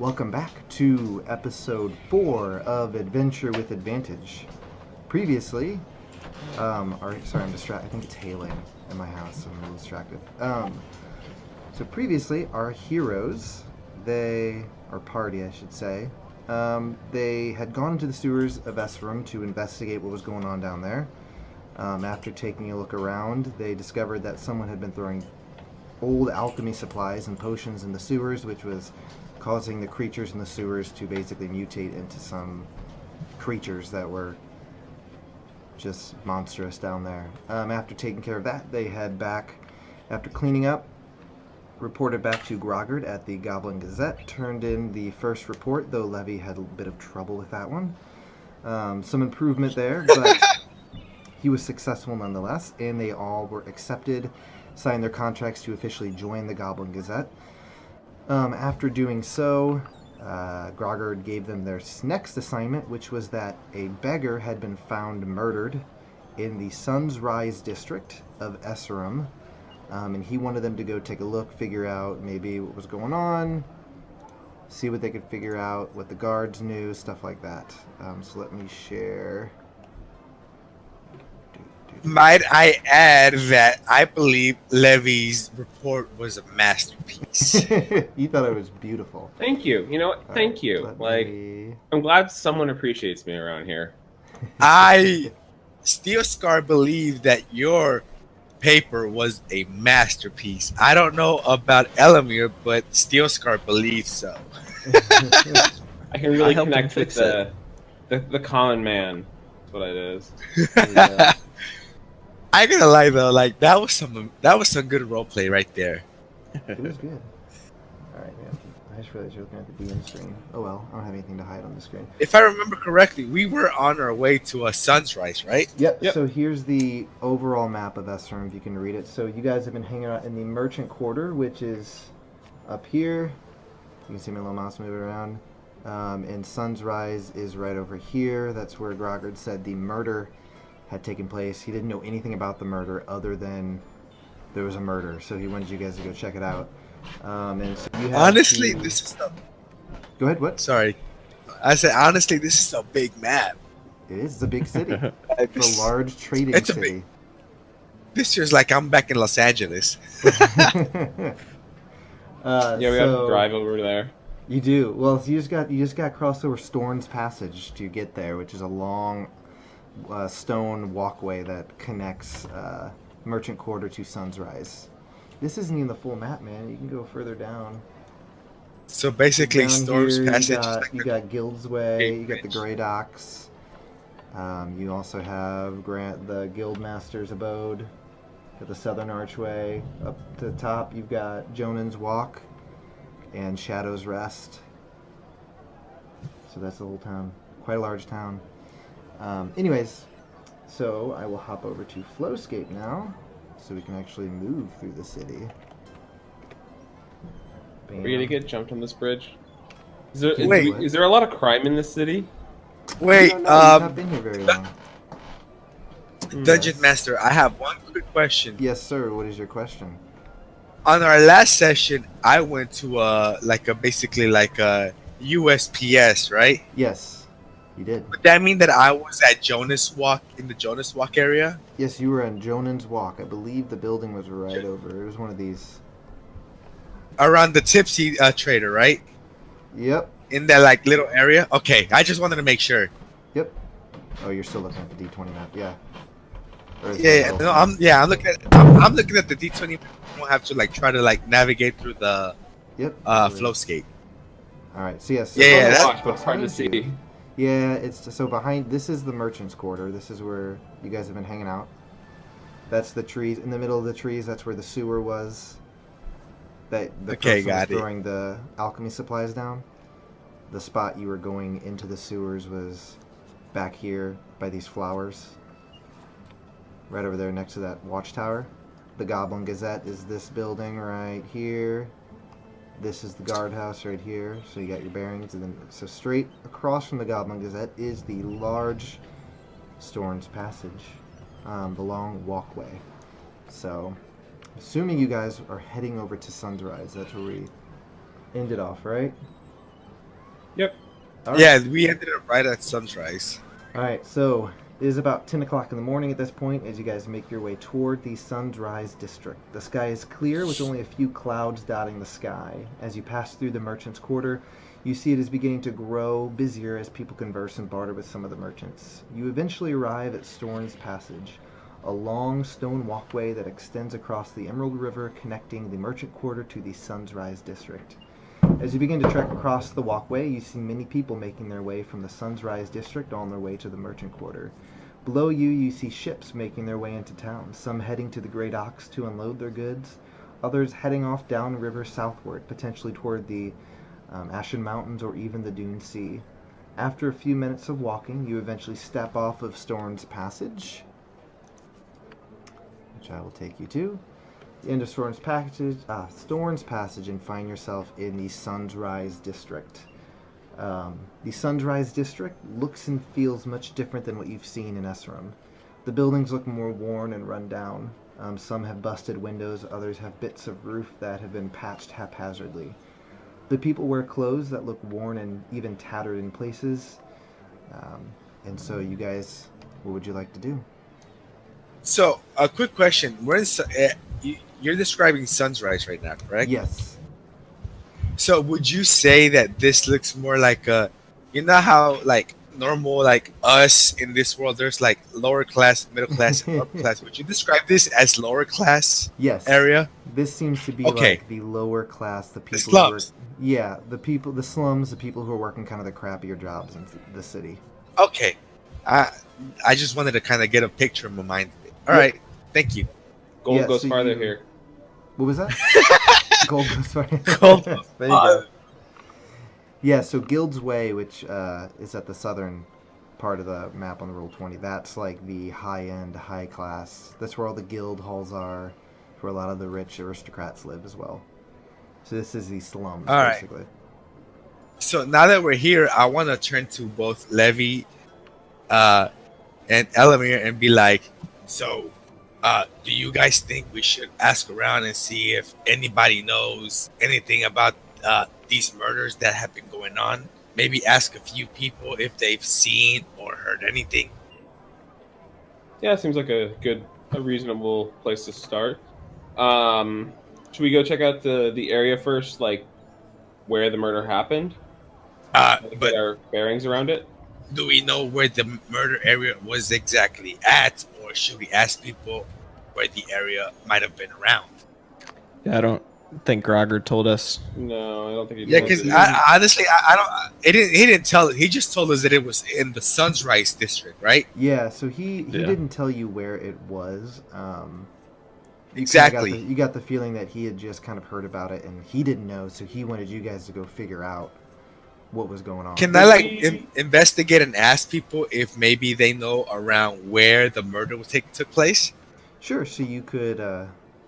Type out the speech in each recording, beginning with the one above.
Welcome back to episode 4 of Adventure with Advantage. Previously, sorry, I'm distracted. I think it's hailing in my house. I'm a little distracted. So previously, our heroes, our party, I should say, they had gone into the sewers of Esserum to investigate what was going on down there. After taking a look around, they discovered that someone had been throwing old alchemy supplies and potions in the sewers, which was causing the creatures in the sewers to basically mutate into some creatures that were just monstrous down there. After taking care of that, they head back, after cleaning up, reported back to Groggard at the Goblin Gazette, turned in the first report, though Levy had a bit of trouble with that one. Some improvement there, but he was successful nonetheless, and they all were accepted, signed their contracts to officially join the Goblin Gazette. After doing so, Groggard gave them their next assignment, which was that a beggar had been found murdered in the Sun's Rise district of Esserum, and he wanted them to go take a look, figure out maybe what was going on, see what they could figure out, what the guards knew, stuff like that. So let me share. Might I add that I believe Levy's report was a masterpiece. You thought it was beautiful. Thank you. You know what? Thank you. I'm glad someone appreciates me around here. Steel Scar believed that your paper was a masterpiece. I don't know about Elamir, but Steel Scar believes so. I can really connect with the common man. That's what it is. Yeah. I gotta lie though, like that was some good roleplay right there. It was good. Alright, man. I just realized you're looking at the DM screen. Oh well, I don't have anything to hide on the screen. If I remember correctly, we were on our way to a Sun's Rise, right? Yep. So here's the overall map of Esserum, if you can read it. So you guys have been hanging out in the Merchant Quarter, which is up here. You can see my little mouse moving around. And Sun's Rise is right over here. That's where Groggard said the murder had taken place. He didn't know anything about the murder other than there was a murder, so he wanted you guys to go check it out. And so you have Honestly, this is a... Go ahead, what? Sorry. I said, honestly, this is a big map. It is. It's a big city. It's a large trading city. This year's like I'm back in Los Angeles. Yeah, we have to drive over there. You do. Well, you just got to cross over Storn's Passage to get there, which is a long stone walkway that connects Merchant Quarter to Sun's Rise. This isn't even the full map, man. You can go further down. So basically, Storm's Passage. You got Guild's Way. You got the Grey Docks. You also have the Guildmaster's Abode. Got the Southern Archway. Up to the top, you've got Jonan's Walk and Shadow's Rest. So that's the whole town. Quite a large town. Anyways, so I will hop over to Flowscape now, so we can actually move through the city. Are we gonna get jumped on this bridge? Is there a lot of crime in this city? Wait, I've not been here very long. Dungeon Master, I have one quick question. Yes, sir. What is your question? On our last session, I went to basically a USPS, right? Yes. You did. Would that mean that I was at Jonas Walk, in the Jonas Walk area? Yes, you were on Jonan's Walk. I believe the building was right over. It was one of these. Around the Tipsy Trader, right? Yep. In that little area? Okay, I just wanted to make sure. Yep. Oh, you're still looking at the D20 map. Yeah. I'm looking at the D20. You don't have to try to navigate through the Flowscape. All right. So yes. That's hard to see. Yeah, it's so behind. This is the Merchant's Quarter. This is where you guys have been hanging out. That's the trees in the middle of the trees. That's where the sewer was. That the person was throwing the alchemy supplies down. The spot you were going into the sewers was back here by these flowers. Right over there next to that watchtower. The Goblin Gazette is this building right here. This is the guardhouse right here, so you got your bearings, and then so straight across from the Goblin Gazette is the large Storn's Passage, the long walkway. So, assuming you guys are heading over to Sun's Rise, that's where we ended off, right? Yep. All right. Yeah, we ended up right at sunrise. All right, so it is about 10 o'clock in the morning at this point as you guys make your way toward the Sunrise District. The sky is clear with only a few clouds dotting the sky. As you pass through the Merchant's Quarter, you see it is beginning to grow busier as people converse and barter with some of the merchants. You eventually arrive at Storn's Passage, a long stone walkway that extends across the Emerald River connecting the Merchant Quarter to the Sunrise District. As you begin to trek across the walkway, you see many people making their way from the Sunrise District on their way to the Merchant Quarter. Below you, you see ships making their way into town, some heading to the Great Ox to unload their goods, others heading off downriver southward, potentially toward the Ashen Mountains or even the Dune Sea. After a few minutes of walking, you eventually step off of Storn's Passage, which I will take you to. Into Storn's Passage, and find yourself in the Sunrise District. The Sunrise District looks and feels much different than what you've seen in Esserum. The buildings look more worn and run down. Some have busted windows, others have bits of roof that have been patched haphazardly. The people wear clothes that look worn and even tattered in places. And so you guys, what would you like to do? So, a quick question: you're describing sunrise right now, correct? Yes. So, would you say that this looks more like you know how like normal like us in this world, there's like lower class, middle class, and upper class. Would you describe this as lower class Yes. area? This seems to be Okay. like the lower class, the people slums. the slums, the people who are working kind of the crappier jobs in the city. Okay, I just wanted to kind of get a picture in my mind. All Yep. right, thank you. Gold Yeah, goes so farther you- here. What was that? Gold goes farther. Gold There goes you go. Yeah, so Guild's Way, which is at the southern part of the map on the Roll20, that's like the high-end, high-class. That's where all the guild halls are, where a lot of the rich aristocrats live as well. So this is the slums, All right. basically. So now that we're here, I want to turn to both Levy and Elamir and be like, so do you guys think we should ask around and see if anybody knows anything about these murders that have been going on? Maybe ask a few people if they've seen or heard anything. Yeah, seems like a reasonable place to start. Should we go check out the area first, like where the murder happened? Get But our bearings around it. do we know where the murder area was exactly at, or should we ask people where the area might have been around? Yeah, I don't think Grogger told us. No, I don't think he Yeah, did. because honestly, I don't. He didn't tell. He just told us that it was in the Sunrise District, right? Yeah, so he Yeah. didn't tell you where it was. You kinda Exactly. you got the feeling that he had just kind of heard about it and he didn't know, so he wanted you guys to go figure out what was going on. Can I like investigate and ask people if maybe they know around where the murder took place? Sure, so you could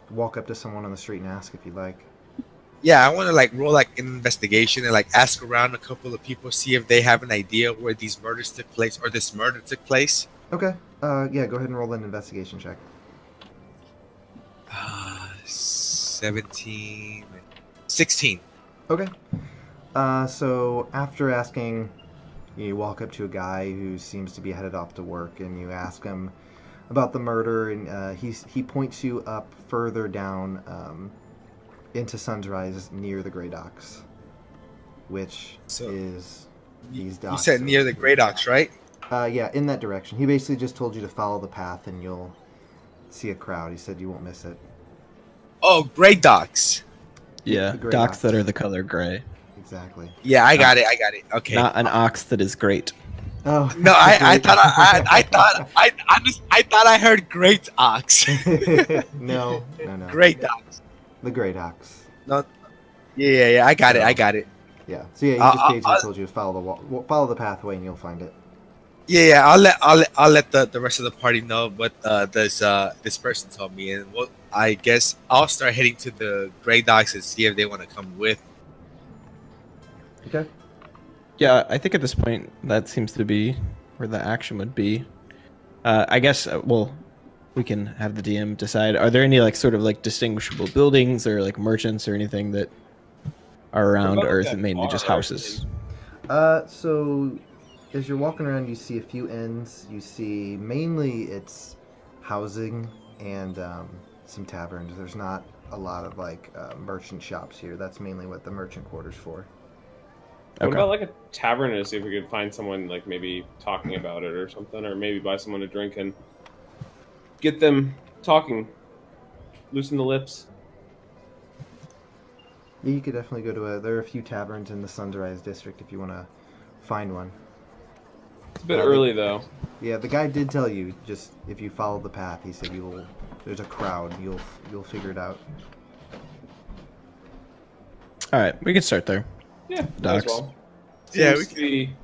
walk up to someone on the street and ask if you'd like. Yeah, I want to like roll like an investigation and like ask around a couple of people, see if they have an idea where these murders took place or this murder took place. Okay. Yeah, go ahead and roll an investigation check. 17, 16. Okay. So after asking, you walk up to a guy who seems to be headed off to work, and you ask him about the murder, and he points you up further down into Sunrise near the Grey Docks, which So, is these You docks. said near the Great Ox, right? Yeah, in that direction. He basically just told you to follow the path, and you'll see a crowd. He said you won't miss it. Oh, Great Docks. Yeah, The gray docks that ox. are the color gray. Exactly. Yeah, I got it. Okay. Not an ox that is great. Oh No, I thought I heard Great Ox. no. Great Ox. The Great Ox. No. Yeah. I got it. Yeah. So yeah, he I'll- just basically I'll- told you to follow the pathway, and you'll find it. Yeah. I'll let the rest of the party know what this person told me, and well, I guess I'll start heading to the Great Docks and see if they want to come with. Okay. Yeah, I think at this point that seems to be where the action would be. I guess, well, we can have the DM decide. Are there any like sort of like distinguishable buildings or like merchants or anything that are around, or is it mainly just houses? So as you're walking around, you see a few inns. You see mainly it's housing and some taverns. There's not a lot of like merchant shops here. That's mainly what the merchant quarter's for. What Okay. about like a tavern to see if we could find someone like maybe talking about it or something, or maybe buy someone a drink and get them talking, loosen the lips. Yeah, you could definitely go to a. There are a few taverns in the Sunrise district if you want to find one. It's a bit early though. Yeah, the guy did tell you just if you follow the path. He said you'll. There's a crowd. You'll figure it out. All right, we can start there. Yeah, might as Docks. well. Yeah, Seems to be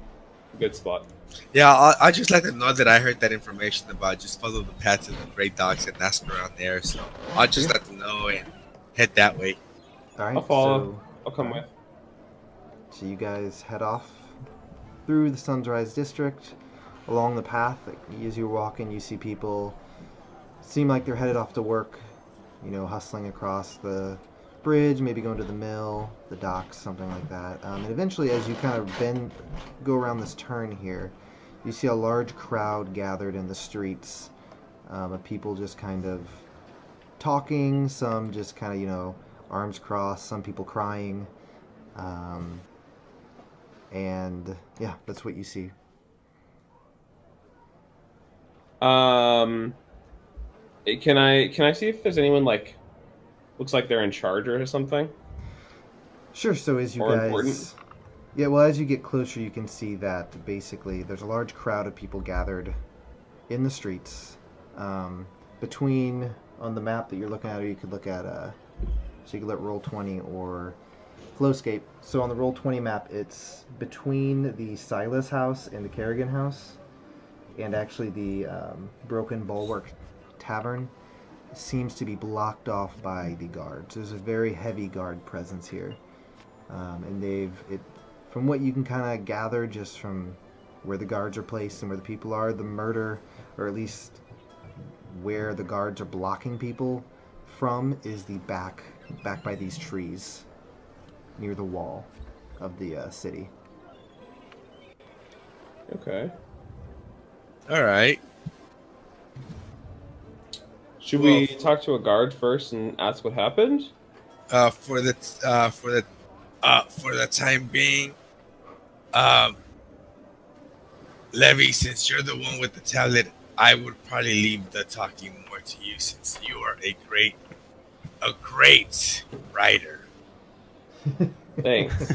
a good spot. Yeah, I'll just let them know that I heard that information about just follow the path to the Great Docks and ask around there. So I'll just let them know and head that way. All right. I'll follow. So, I'll come with. So you guys head off through the Sunrise district along the path. As you're walking, you see people seem like they're headed off to work. You know, hustling across the bridge, maybe going to the mill, the docks, something like that. And eventually, as you kind of go around this turn here, you see a large crowd gathered in the streets of people just kind of talking, some just kind of, you know, arms crossed, some people crying. And yeah, that's what you see. Can I see if there's anyone like looks like they're in charge or something? Sure. So as you Or guys, important? yeah, well, as you get closer, you can see that basically there's a large crowd of people gathered in the streets. Between on the map that you're looking at, or you could look at so you could let Roll20 or Flowscape. So on the Roll20 map, it's between the Silas house and the Kerrigan house, and actually the Broken Bulwark Tavern seems to be blocked off by the guards. There's a very heavy guard presence here, and from what you can kind of gather just from where the guards are placed and where the people are, the murder, or at least where the guards are blocking people from, is the back by these trees near the wall of the city. Okay. All right. Should we talk to a guard first and ask what happened? For the time being, Levy, since you're the one with the tablet, I would probably leave the talking more to you, since you are a great writer. Thanks.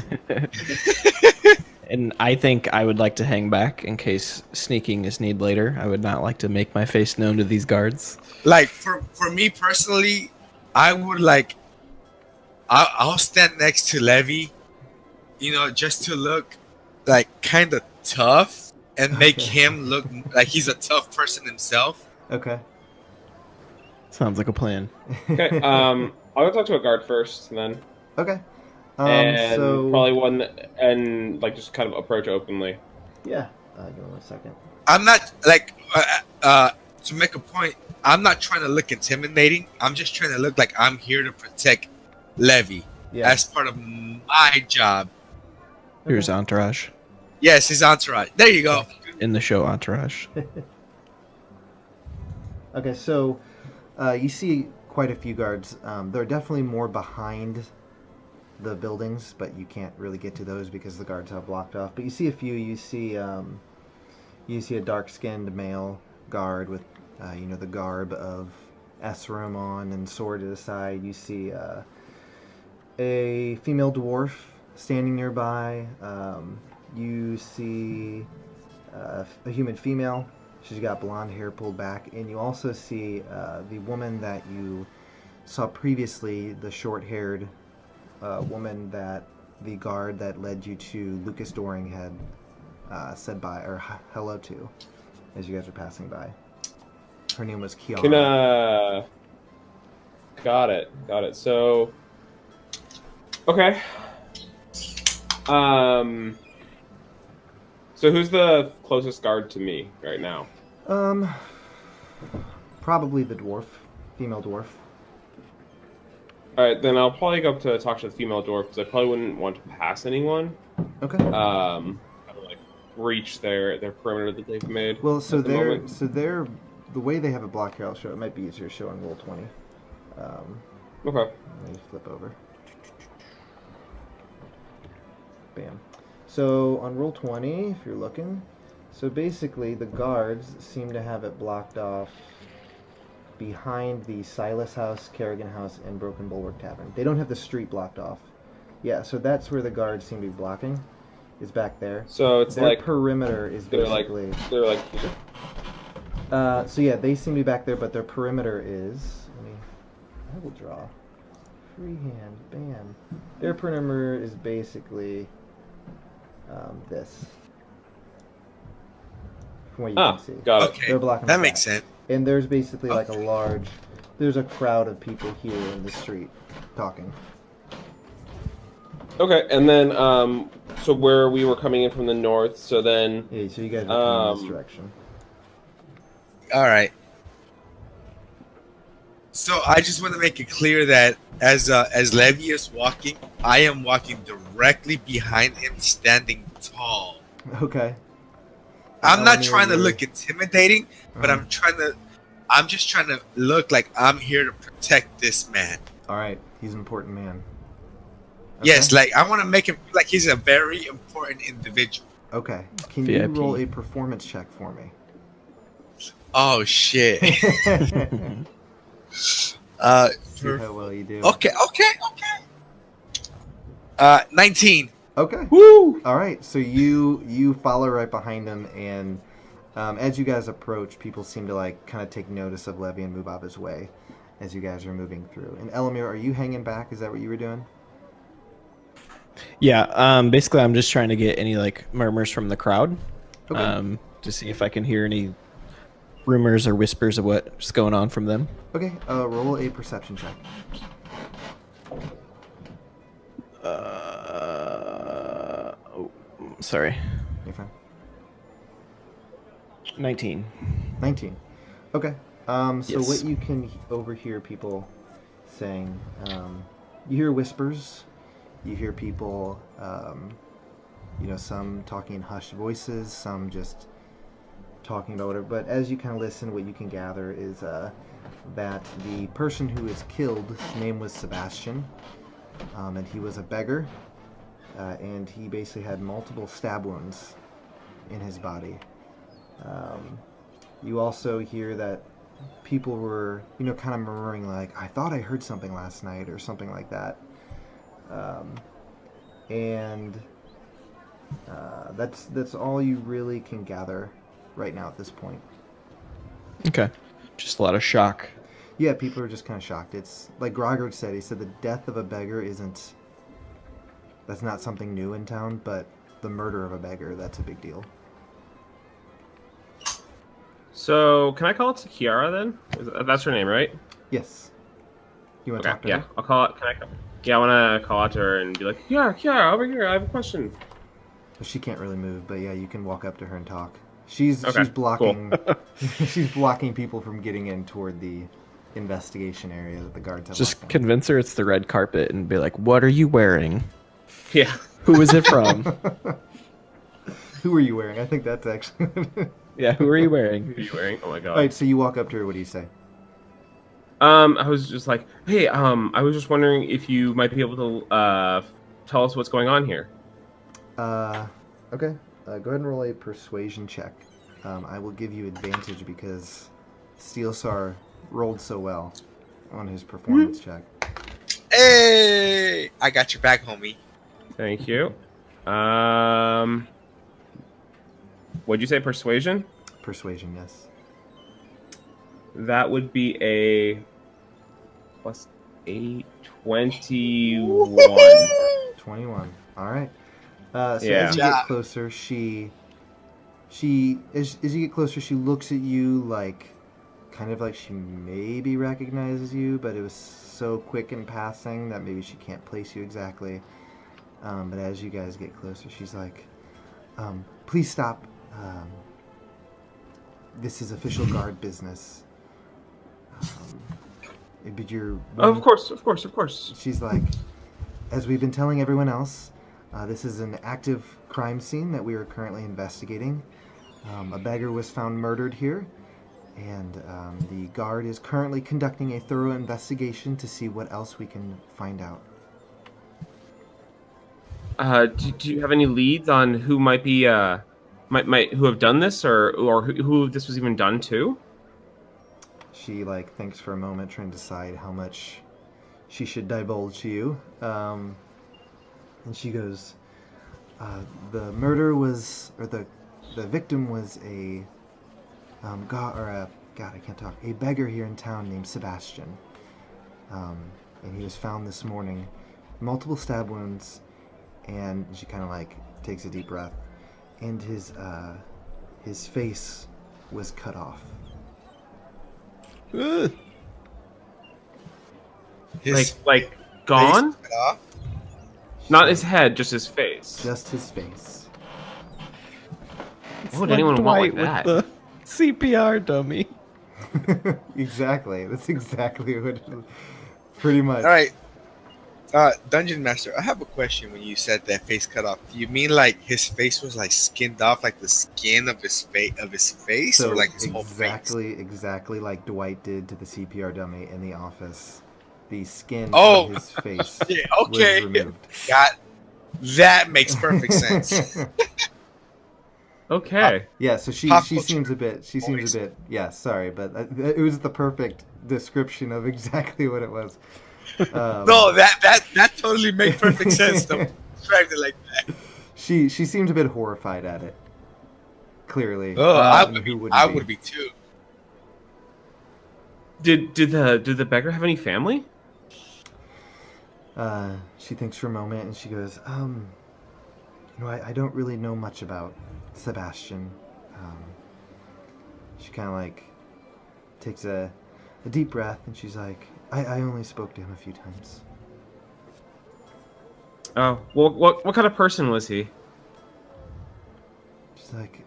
And I think I would like to hang back in case sneaking is need later. I would not like to make my face known to these guards. Like for me personally, I would like I'll stand next to Levy, you know, just to look like kind of tough and make him look like he's a tough person himself. Okay. Sounds like a plan. Okay. I'll go talk to a guard first, and then Okay. and So probably one and like just kind of approach openly. yeah. Give me 1 second. I'm not like to make a point. I'm not trying to look intimidating. I'm just trying to look like I'm here to protect Levy Yeah. as part of my job. Here's Entourage. Yes, his entourage. There you go. In the show Entourage. Okay, so you see quite a few guards. They're definitely more behind the buildings, but you can't really get to those because the guards have blocked off. But you see a few. You see a dark-skinned male guard with the garb of Esrim on and sword at his side. You see a female dwarf standing nearby. You see a human female. She's got blonde hair pulled back, and you also see the woman that you saw previously, the short-haired woman that the guard that led you to Lucas Doring had said bye or hello to as you guys were passing by. Her name was Kiara. Got it. So, okay. So who's the closest guard to me right now? Probably the dwarf, female dwarf. All right, then I'll probably go up to talk to the female dwarf because I probably wouldn't want to pass anyone. Okay. Kind of like reach their perimeter that they've made. Well, so at the moment. they're the way they have it blocked here. I'll show. It might be easier to show on roll 20. Okay. Let me flip over. Bam. So on roll 20, if you're looking, so basically the guards seem to have it blocked off behind the Silas House, Kerrigan House, and Broken Bulwark Tavern. They don't have the street blocked off. Yeah, so that's where the guards seem to be blocking. Is back there. So it's Their like perimeter is they're basically. they're like here. So yeah, they seem to be back there, but their perimeter is. I will draw. Freehand, bam. Their perimeter is basically this. From what you can see. Got it. Okay, They're blocking that the makes back. sense. And there's basically like a Okay. large. There's a crowd of people here in the street talking. Okay, and then so where we were coming in from the north, so then Yeah, so you guys are coming in this Um, direction. All right. So I just want to make it clear that as Levi is walking, I am walking directly behind him, standing tall. Okay. I'm not Elamir, trying to you're- look intimidating, but Uh-huh. I'm just trying to look like I'm here to protect this man. All right, he's an important man. Yes, Okay. like I want to make him feel like he's a very important individual. Okay. Can you VIP. roll a performance check for me? Oh shit. See uh, how well you do. okay. 19. Okay. woo! All right. So you follow right behind him, and as you guys approach, people seem to like kind of take notice of Levi and move out of his way as you guys are moving through. And Elamir, are you hanging back? Is that what you were doing? Yeah. Basically, I'm just trying to get any like murmurs from the crowd. Okay. To see if I can hear any rumors or whispers of what's going on from them. Okay. Roll a perception check. Sorry. You're fine. 19. 19. Okay. So Yes. what you can overhear people saying, you hear whispers, you hear people, some talking in hushed voices, some just talking about whatever. But as you kind of listen, what you can gather is that the person who was killed, his name was Sebastian, and he was a beggar, and he basically had multiple stab wounds in his body. You also hear that people were, kind of murmuring like, I thought I heard something last night or something like that. That's all you really can gather right now at this point. Okay. Just a lot of shock. Yeah, people are just kind of shocked. It's like Grogger said. He said the death of a beggar that's not something new in town, but the murder of a beggar, that's a big deal. So can I call it to Kiara then? That's her name, right? Yes. You want to Okay. talk to Yeah, her? I'll call it. Yeah, I want to call out to her and be like, Kiara, over here. I have a question. She can't really move, but yeah, you can walk up to her and talk. She's Okay, blocking she's blocking people from getting in toward the investigation area that the guards have. Just locked down. convince her it's the red carpet and be like, what are you wearing? Yeah. Who is it from? Who are you wearing? I think that's actually. Yeah, who are you wearing? Who are you wearing? Oh my god. All right, so you walk up to her. What do you say? I was just like, hey, I was just wondering if you might be able to tell us what's going on here. Okay. Go ahead and roll a persuasion check. I will give you advantage because Steelsar rolled so well on his performance check. Hey, I got your back, homie. Thank you. What'd you say, persuasion? Persuasion, yes. That would be a plus 8, 21. 21. All right. So Yeah. as you get closer, she as you get closer, she looks at you like, kind of like she maybe recognizes you, but it was so quick in passing that maybe she can't place you exactly. But as you guys get closer, she's like, please stop. This is official guard business. But you're Of course. She's like, as we've been telling everyone else, This is an active crime scene that we are currently investigating. A beggar was found murdered here, and the guard is currently conducting a thorough investigation to see what else we can find out. Do you have any leads on who might be might who have done this, or who this was even done to? She thinks for a moment, trying to decide how much she should divulge to you. And she goes, the murder was, or the victim was a God, I can't talk. A beggar here in town named Sebastian. And he was found this morning, multiple stab wounds, and she kind of takes a deep breath, and his face was cut off. Ugh. Like gone? Not his head, just his face. Just his face. What would anyone want Dwight like that? with the CPR dummy. Exactly. That's exactly what it is. Pretty much. All right. Dungeon Master, I have a question. When you said that face cut off, do you mean his face was skinned off, the skin of his face, So or his whole face? Exactly like Dwight did to the CPR dummy in the office. The skin Oh. of his face Yeah, okay. was removed. That makes perfect sense. Okay. Yeah, so she Pop seems culture. a bit yeah, sorry, but it was the perfect description of exactly what it was. No, that totally made perfect sense. Though described it like that. She seemed a bit horrified at it. Clearly. Oh, I And would be. who wouldn't I be? would be too. Did the beggar have any family? She thinks for a moment and she goes, I don't really know much about Sebastian. She kind of takes a deep breath and she's like, I only spoke to him a few times. Oh, well, what kind of person was he? She's like,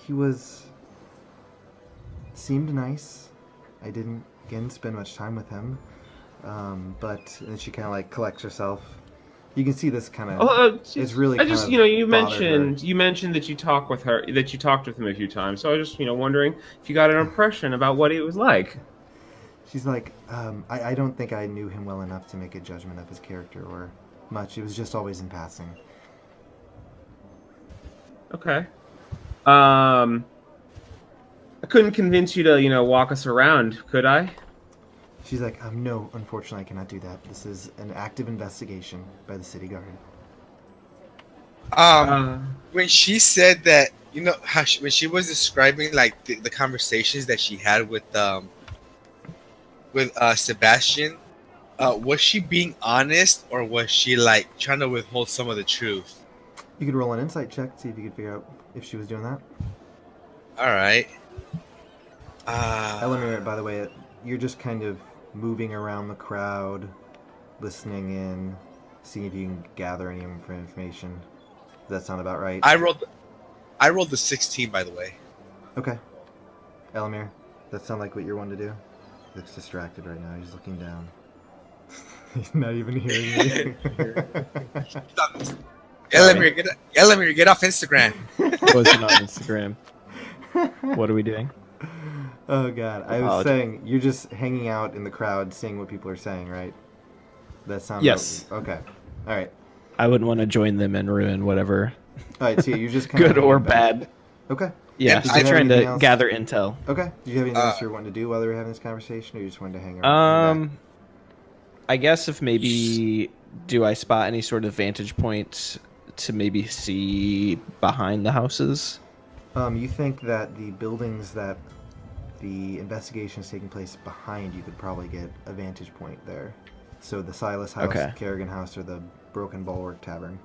he seemed nice. I didn't, again, spend much time with him. But and then she kind of collects herself. You can see this kind of is really. I just kind you of bothered her. mentioned that you talked with him a few times. So I was just wondering if you got an impression about what he was like. She's like, I don't think I knew him well enough to make a judgment of his character or much. It was just always in passing. Okay. I couldn't convince you to walk us around, could I? She's like, no, unfortunately, I cannot do that. This is an active investigation by the city guard. When she said that, how when she was describing the conversations that she had with Sebastian, was she being honest or was she trying to withhold some of the truth? You could roll an insight check, see if you could figure out if she was doing that. All right. Elamir, by the way, you're just kind of moving around the crowd, listening in, seeing if you can gather any information. Does that sound about right? I rolled the 16, by the way. Okay. Elamir, that sound like what you're wanting to do? He looks distracted right now. He's looking down. He's not even hearing me. Elamir, get off Instagram. Wasn't on Instagram. What are we doing? Oh god, I was saying you're just hanging out in the crowd, seeing what people are saying, right? That sounds. Yes. Okay. All right. I wouldn't want to join them and ruin whatever. All right. So you're just kind Good of or bad. Okay. Yeah, Did you I'm have trying anything to else? gather intel. Okay. Do you have anything else you're wanting to do while they were having this conversation, or you just wanted to hang around? I guess if maybe do I spot any sort of vantage point to maybe see behind the houses? You think that the buildings that the investigation is taking place behind you could probably get a vantage point there. So the Silas House, Okay. Kerrigan House, or the Broken Bulwark Tavern.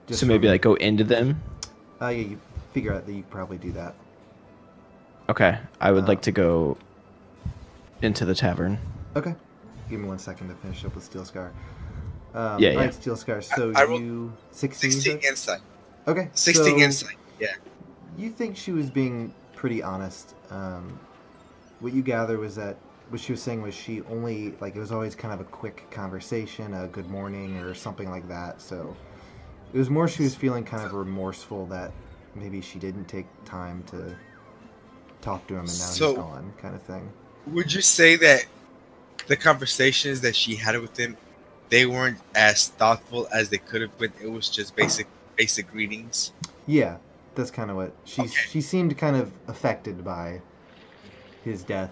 Just So maybe from- go into them? yeah, you figure out that you could probably do that. Okay, I would like to go into the tavern. Okay. Give me 1 second to finish up with Steel Scar. Yeah, All right, Steel Scar. So I rolled you 16. you 16 said? insight. Okay. 16 so insight. Yeah. You think she was being pretty honest. What you gather was that what she was saying was she only, like, it was always kind of a quick conversation, a good morning or something like that. So it was more she was feeling kind of remorseful that maybe she didn't take time to talk to him and now he's So- gone, kind of thing. Would you say that the conversations that she had with him, they weren't as thoughtful as they could have been? It was just basic greetings. Yeah, that's kind of what Okay. she seemed kind of affected by his death,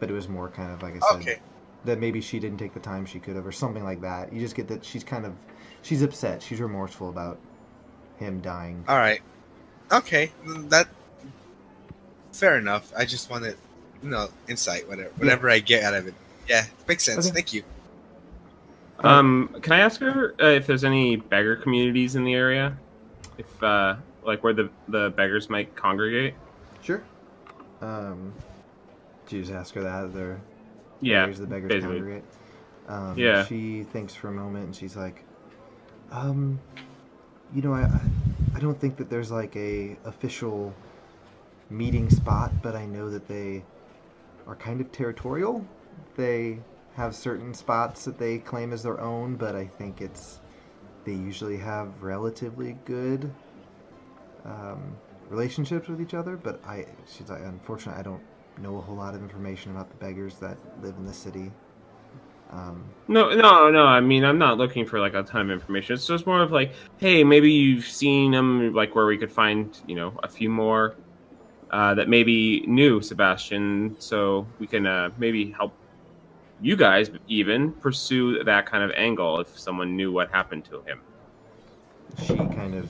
but it was more kind of like I said Okay. that maybe she didn't take the time she could have or something like that. You just get that she's upset, she's remorseful about him dying. All right. Okay. That fair enough. I just wanted, insight, whatever I get out of it. Yeah, makes sense. Okay. Thank you. Can I ask her if there's any beggar communities in the area? If like where the beggars might congregate? Sure. Do you just ask her that? They're Yeah, where's the beggars basically. congregate? Yeah. She thinks for a moment and she's like, I don't think that there's like a official meeting spot, but I know that they are kind of territorial. They have certain spots that they claim as their own, but I think they usually have relatively good relationships with each other. But she's like, unfortunately, I don't know a whole lot of information about the beggars that live in the city. No. I mean, I'm not looking for like a ton of information. It's just more of like, hey, maybe you've seen them, like where we could find, a few more that maybe knew Sebastian, so we can maybe help you guys even pursue that kind of angle if someone knew what happened to him. She kind of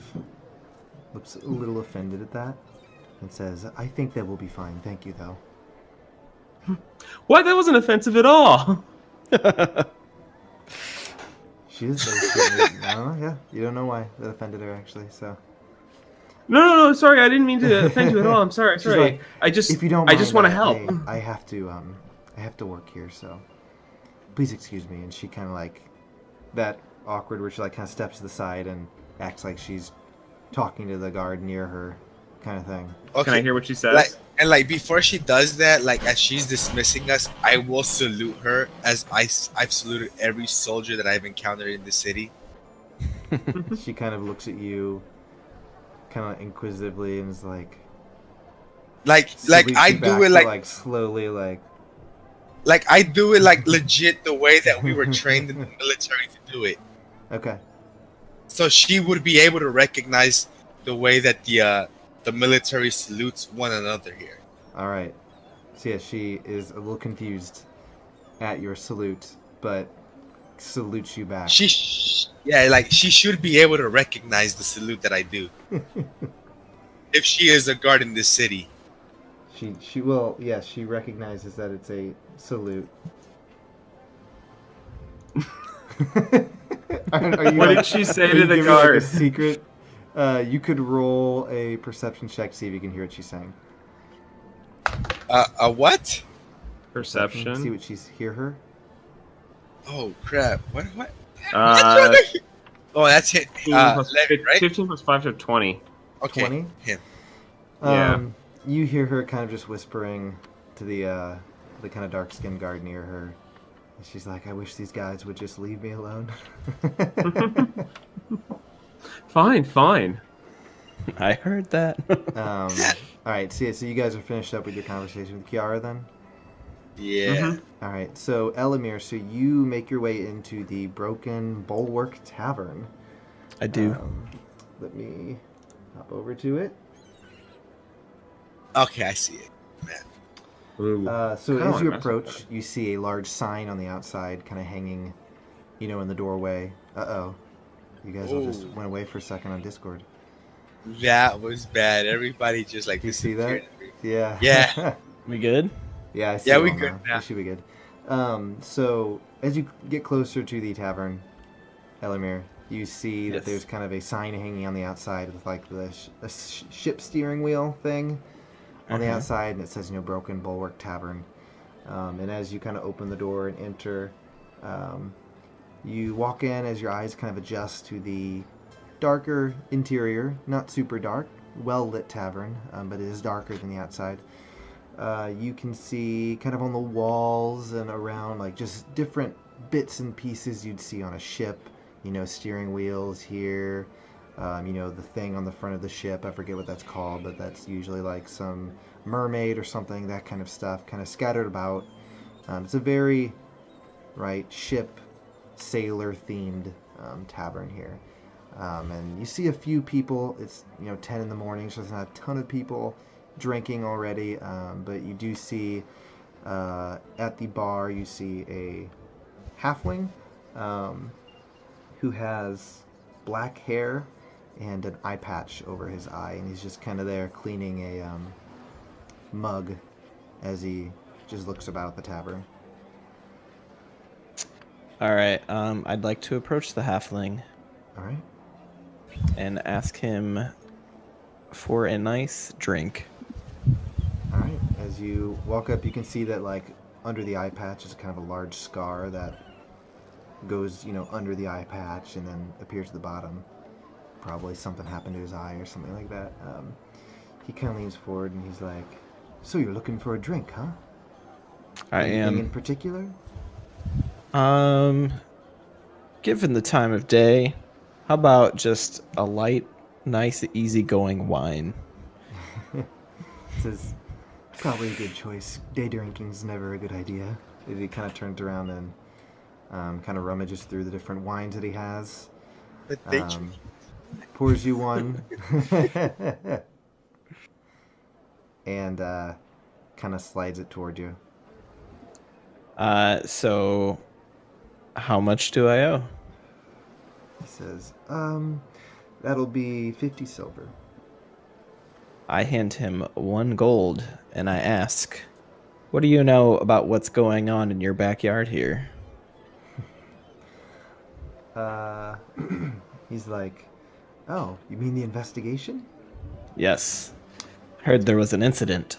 looks a little offended at that and says, I think that will be fine. Thank you, though. What? That wasn't offensive at all. She is very sweet. No, yeah. You don't know why that offended her, actually, so. No. Sorry, I didn't mean to offend you at all. I'm sorry. She's like, I just if you don't I mind, just want to help. I have to work here, so please excuse me. And she kind of like that awkward where she like kind of steps to the side and acts like she's talking to the guard near her, kind of thing. Okay. Can I hear what she says? Before she does that, as she's dismissing us, I will salute her as I've saluted every soldier that I've encountered in the city. She kind of looks at you, kind of inquisitively, and is like Like I do it like slowly, like I do it like legit the way that we were trained in the military to do it. okay. So she would be able to recognize the way that the military salutes one another here. All right. So yeah, she is a little confused at your salute, but salutes you back. She should be able to recognize the salute that I do if she is a guard in this city. She will. Yes, she recognizes that it's a salute. What did she say to the giving, guard? Like, a secret. You could roll a perception check to see if you can hear what she's saying. A what? See Perception. what she's hear her. Oh crap! What? Uh, Oh, that's it. 15 plus, Levy, right? 15 plus 5 to 20. Okay. 20? Him. Yeah. You hear her kind of just whispering to the kind of dark-skinned guard near her. And she's like, I wish these guys would just leave me alone. Fine. I heard that. All right, so you guys are finished up with your conversation with Kiara then? Yeah. Mhm. All right, so Elamir, so you make your way into the Broken Bulwark Tavern. I do. Let me hop over to it. Okay, I see it. Ooh. So Kinda as you like approach, you see a large sign on the outside, kind of hanging, in the doorway. Uh-oh. You guys all just Ooh. went away for a second on Discord. That was bad. Everybody just You see that? Yeah. Yeah. We good? Yeah, I see Yeah, it we all good now. We should be good. So as you get closer to the tavern, Elamir, you see that Yes. there's kind of a sign hanging on the outside with like the ship steering wheel thing on the Uh-huh. outside, and it says, Broken Bulwark Tavern. And as you kind of open the door and enter, you walk in as your eyes kind of adjust to the darker interior, not super dark, well-lit tavern, but it is darker than the outside. You can see kind of on the walls and around, like just different bits and pieces you'd see on a ship. You know, steering wheels here. You know, the thing on the front of the ship. I forget what that's called, but that's usually like some mermaid or something. That kind of stuff, kind of scattered about. It's a very ship sailor themed tavern here. And you see a few people. It's 10 in the morning, so there's not a ton of people drinking already. But you do see at the bar you see a halfling who has black hair and an eye patch over his eye, and he's just kind of there cleaning a mug as he just looks about the tavern. All right. I'd like to approach the halfling All right. and ask him for a nice drink. All right. As you walk up, you can see that like under the eye patch is kind of a large scar that goes, under the eye patch and then appears at the bottom. Probably something happened to his eye or something like that. He kind of leans forward and he's like, "So you're looking for a drink, huh? Anything in particular?" Given the time of day, how about just a light, nice, easygoing wine? This is probably a good choice. Day drinking's never a good idea. He kind of turns around and kind of rummages through the different wines that he has. But they drink. Pours you one. And kind of slides it toward you. So how much do I owe? He says, that'll be 50 silver. I hand him 1 gold and I ask, what do you know about what's going on in your backyard here? He's like, "Oh, you mean the investigation?" Yes. Heard there was an incident.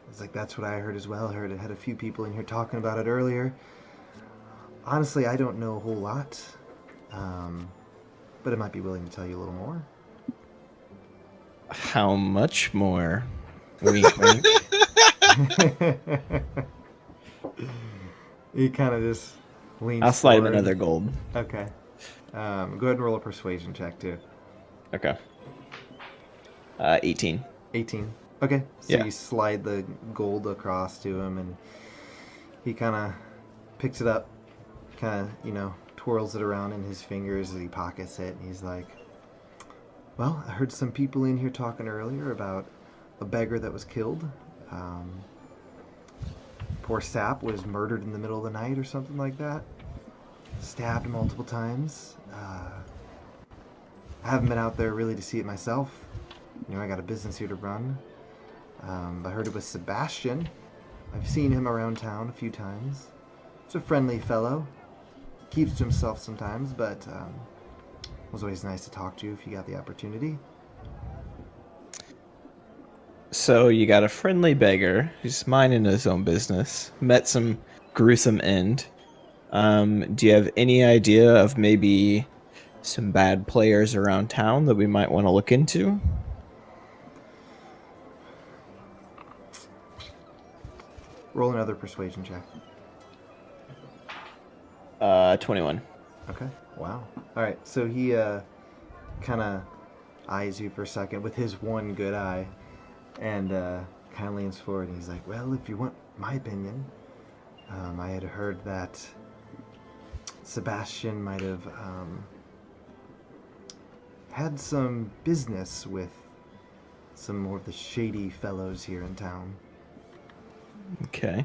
He's like, "That's what I heard as well. I heard it had a few people in here talking about it earlier. Honestly, I don't know a whole lot, but I might be willing to tell you a little more." How much more? Wink, wink. He kind of just leans I'll slide him forward. another gold. Okay. Go ahead and roll a persuasion check, too. Okay. 18. 18. Okay. So Yeah. you slide the gold across to him, and he kind of picks it up, kind of, twirls it around in his fingers as he pockets it, and he's like, "Well, I heard some people in here talking earlier about a beggar that was killed. Poor sap was murdered in the middle of the night or something like that. Stabbed multiple times. I haven't been out there really to see it myself. I got a business here to run. I heard it was Sebastian. I've seen him around town a few times. He's a friendly fellow. Keeps to himself sometimes, but was always nice to talk to if you got the opportunity." So you got a friendly beggar who's minding his own business. Met some gruesome end. Do you have any idea of maybe some bad players around town that we might want to look into? Roll another persuasion check. 21. Okay. Wow. All right. So he kind of eyes you for a second with his one good eye, and kind of leans forward. And he's like, "Well, if you want my opinion, I had heard that Sebastian might have had some business with some more of the shady fellows here in town." Okay.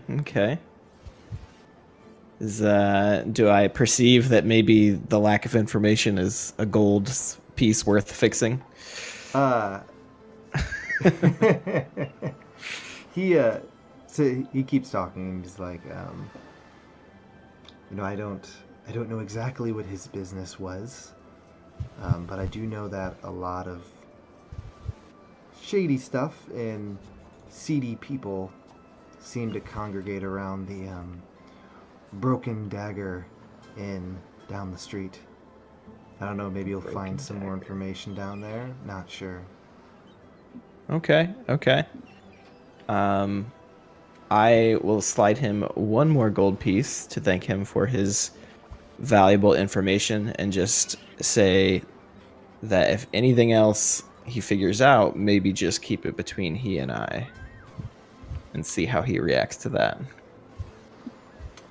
Do I perceive that maybe the lack of information is a gold piece worth fixing? He keeps talking and he's like, I don't know exactly what his business was, but I do know that a lot of shady stuff and seedy people seem to congregate around the Broken Dagger Inn down the street. I don't know, maybe you'll find some more information down there. Not sure. Okay. I will slide him one more gold piece to thank him for his valuable information and just say that if anything else he figures out, maybe just keep it between he and I and see how he reacts to that.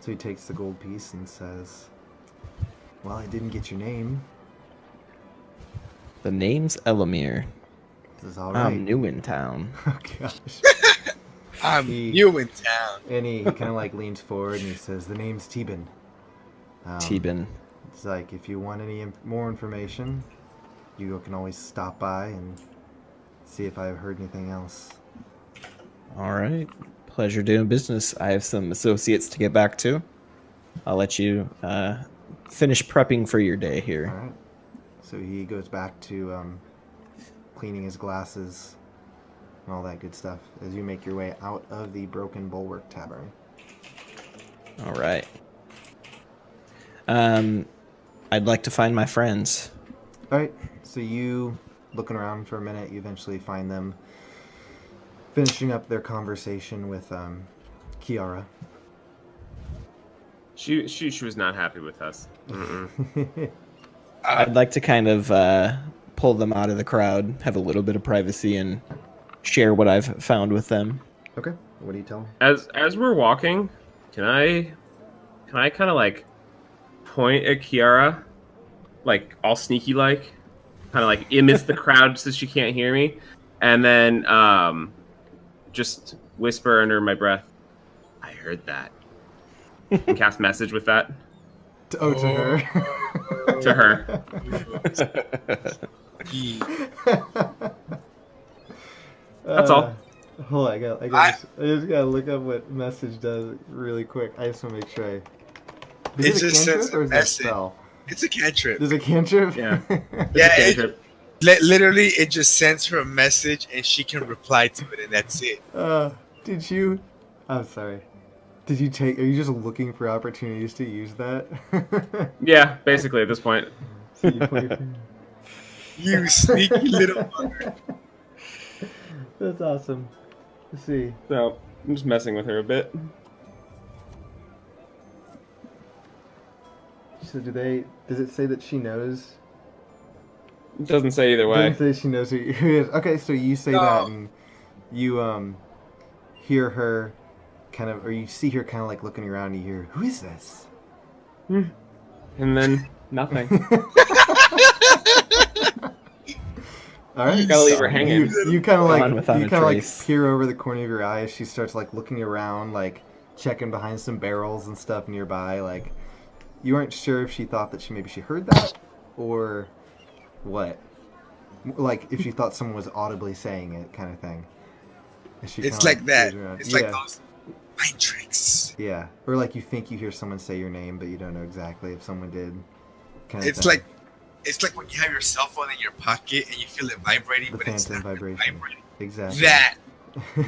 So he takes the gold piece and says, "Well, I didn't get your name. The name's Elamir. This is all right." I'm new in town. Oh gosh. I'm He- new in town. And he kind of like leans forward and he says, "The name's Teben. Teben. It's like if you want any more information, you can always stop by and see if I've heard anything else." All right. Pleasure doing business. I have some associates to get back to. I'll let you finish prepping for your day All here. right. So he goes back to cleaning his glasses and all that good stuff as you make your way out of the Broken Bulwark Tavern. All right. I'd like to find my friends. All right. So you looking around for a minute, you eventually find them finishing up their conversation with Kiara. She was not happy with us. Mm-mm. I'd like to kind of pull them out of the crowd, have a little bit of privacy, and share what I've found with them. Okay. What do you tell them? As we're walking, can I kind of like point at Kiara, like all sneaky like, kind of like amidst the crowd so she can't hear me, and then just whisper under my breath, "I heard that." And cast message with that To her. to her. That's all. Hold on, I just gotta look up what message does really quick. I just want to make sure It Is it a just cantrip sends or a is that a message. spell? It's a cantrip. There's a cantrip? Yeah. Yeah, Okay, it, trip. literally, it just sends her a message and she can reply to it, and that's it. Did you... I'm sorry. Did you take... Are you just looking for opportunities to use that? Yeah, basically at this point. So you play... You sneaky little fucker. That's awesome. Let's see. So I'm just messing with her a bit. So does it say that she knows? It doesn't say either way. Doesn't say she knows who he is. Okay, so you say that and you hear her kind of, or you see her kind of like looking around and you hear, "Who is this?" And then nothing. All right. Gotta leave her hanging. You kind of Gone without a like trace. peer over the corner of your eye as she starts like looking around, like checking behind some barrels and stuff nearby. Like you weren't sure if she thought that maybe she heard that or what. Like if she thought someone was audibly saying it, kind of thing. As she It's kinda, like that. peers around. It's Yeah. like those mind tricks. Yeah, or like you think you hear someone say your name, but you don't know exactly if someone did. Kind of It's thing. it's like when you have your cell phone in your pocket and you feel it vibrating, The but it's phantom not vibration. vibrating. Exactly.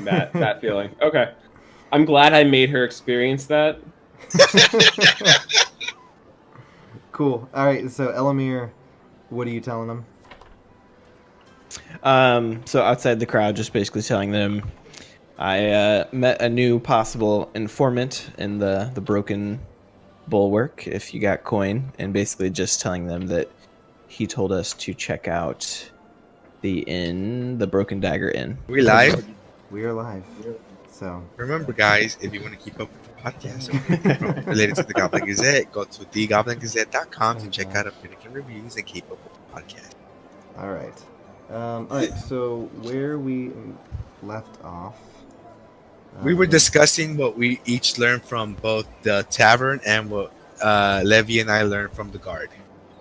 That. that feeling. Okay. I'm glad I made her experience that. Cool. All right. So Elamir, what are you telling them? So outside the crowd, just basically telling them I met a new possible informant in the Broken Bulwark, if you got coin, and basically just telling them that he told us to check out the inn, the Broken Dagger Inn. We live. We are live. So Remember, guys, if you want to keep up with the podcast related to the Goblin Gazette, go to thegoblingazette.com to check out our critical reviews and keep up with the podcast. all right. All right. So where we left off. We were discussing what we each learned from both the tavern and what Levy and I learned from the guard.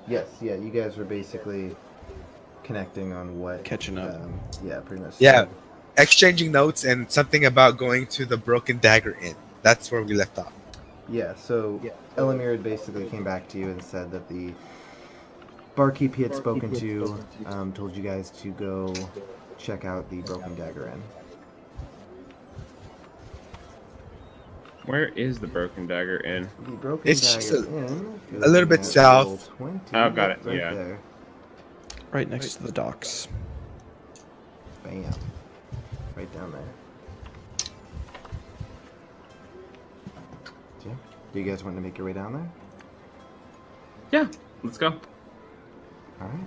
Yes. Yeah. You guys were basically connecting on what. Catching up. Yeah. Pretty much. Yeah. Exchanging notes and something about going to the Broken Dagger Inn. That's where we left off. Yeah, so Elamir had basically came back to you and said that the barkeep he had spoken to told you guys to go check out the Broken Dagger Inn. Where is the Broken Dagger Inn? The Broken It's just Dagger Inn. if you're a little looking bit at south. level 20, Oh, got it, right yeah. there. Right next to the docks. Bam. Right down there. Do you guys want to make your way down there? Yeah, let's go. All right.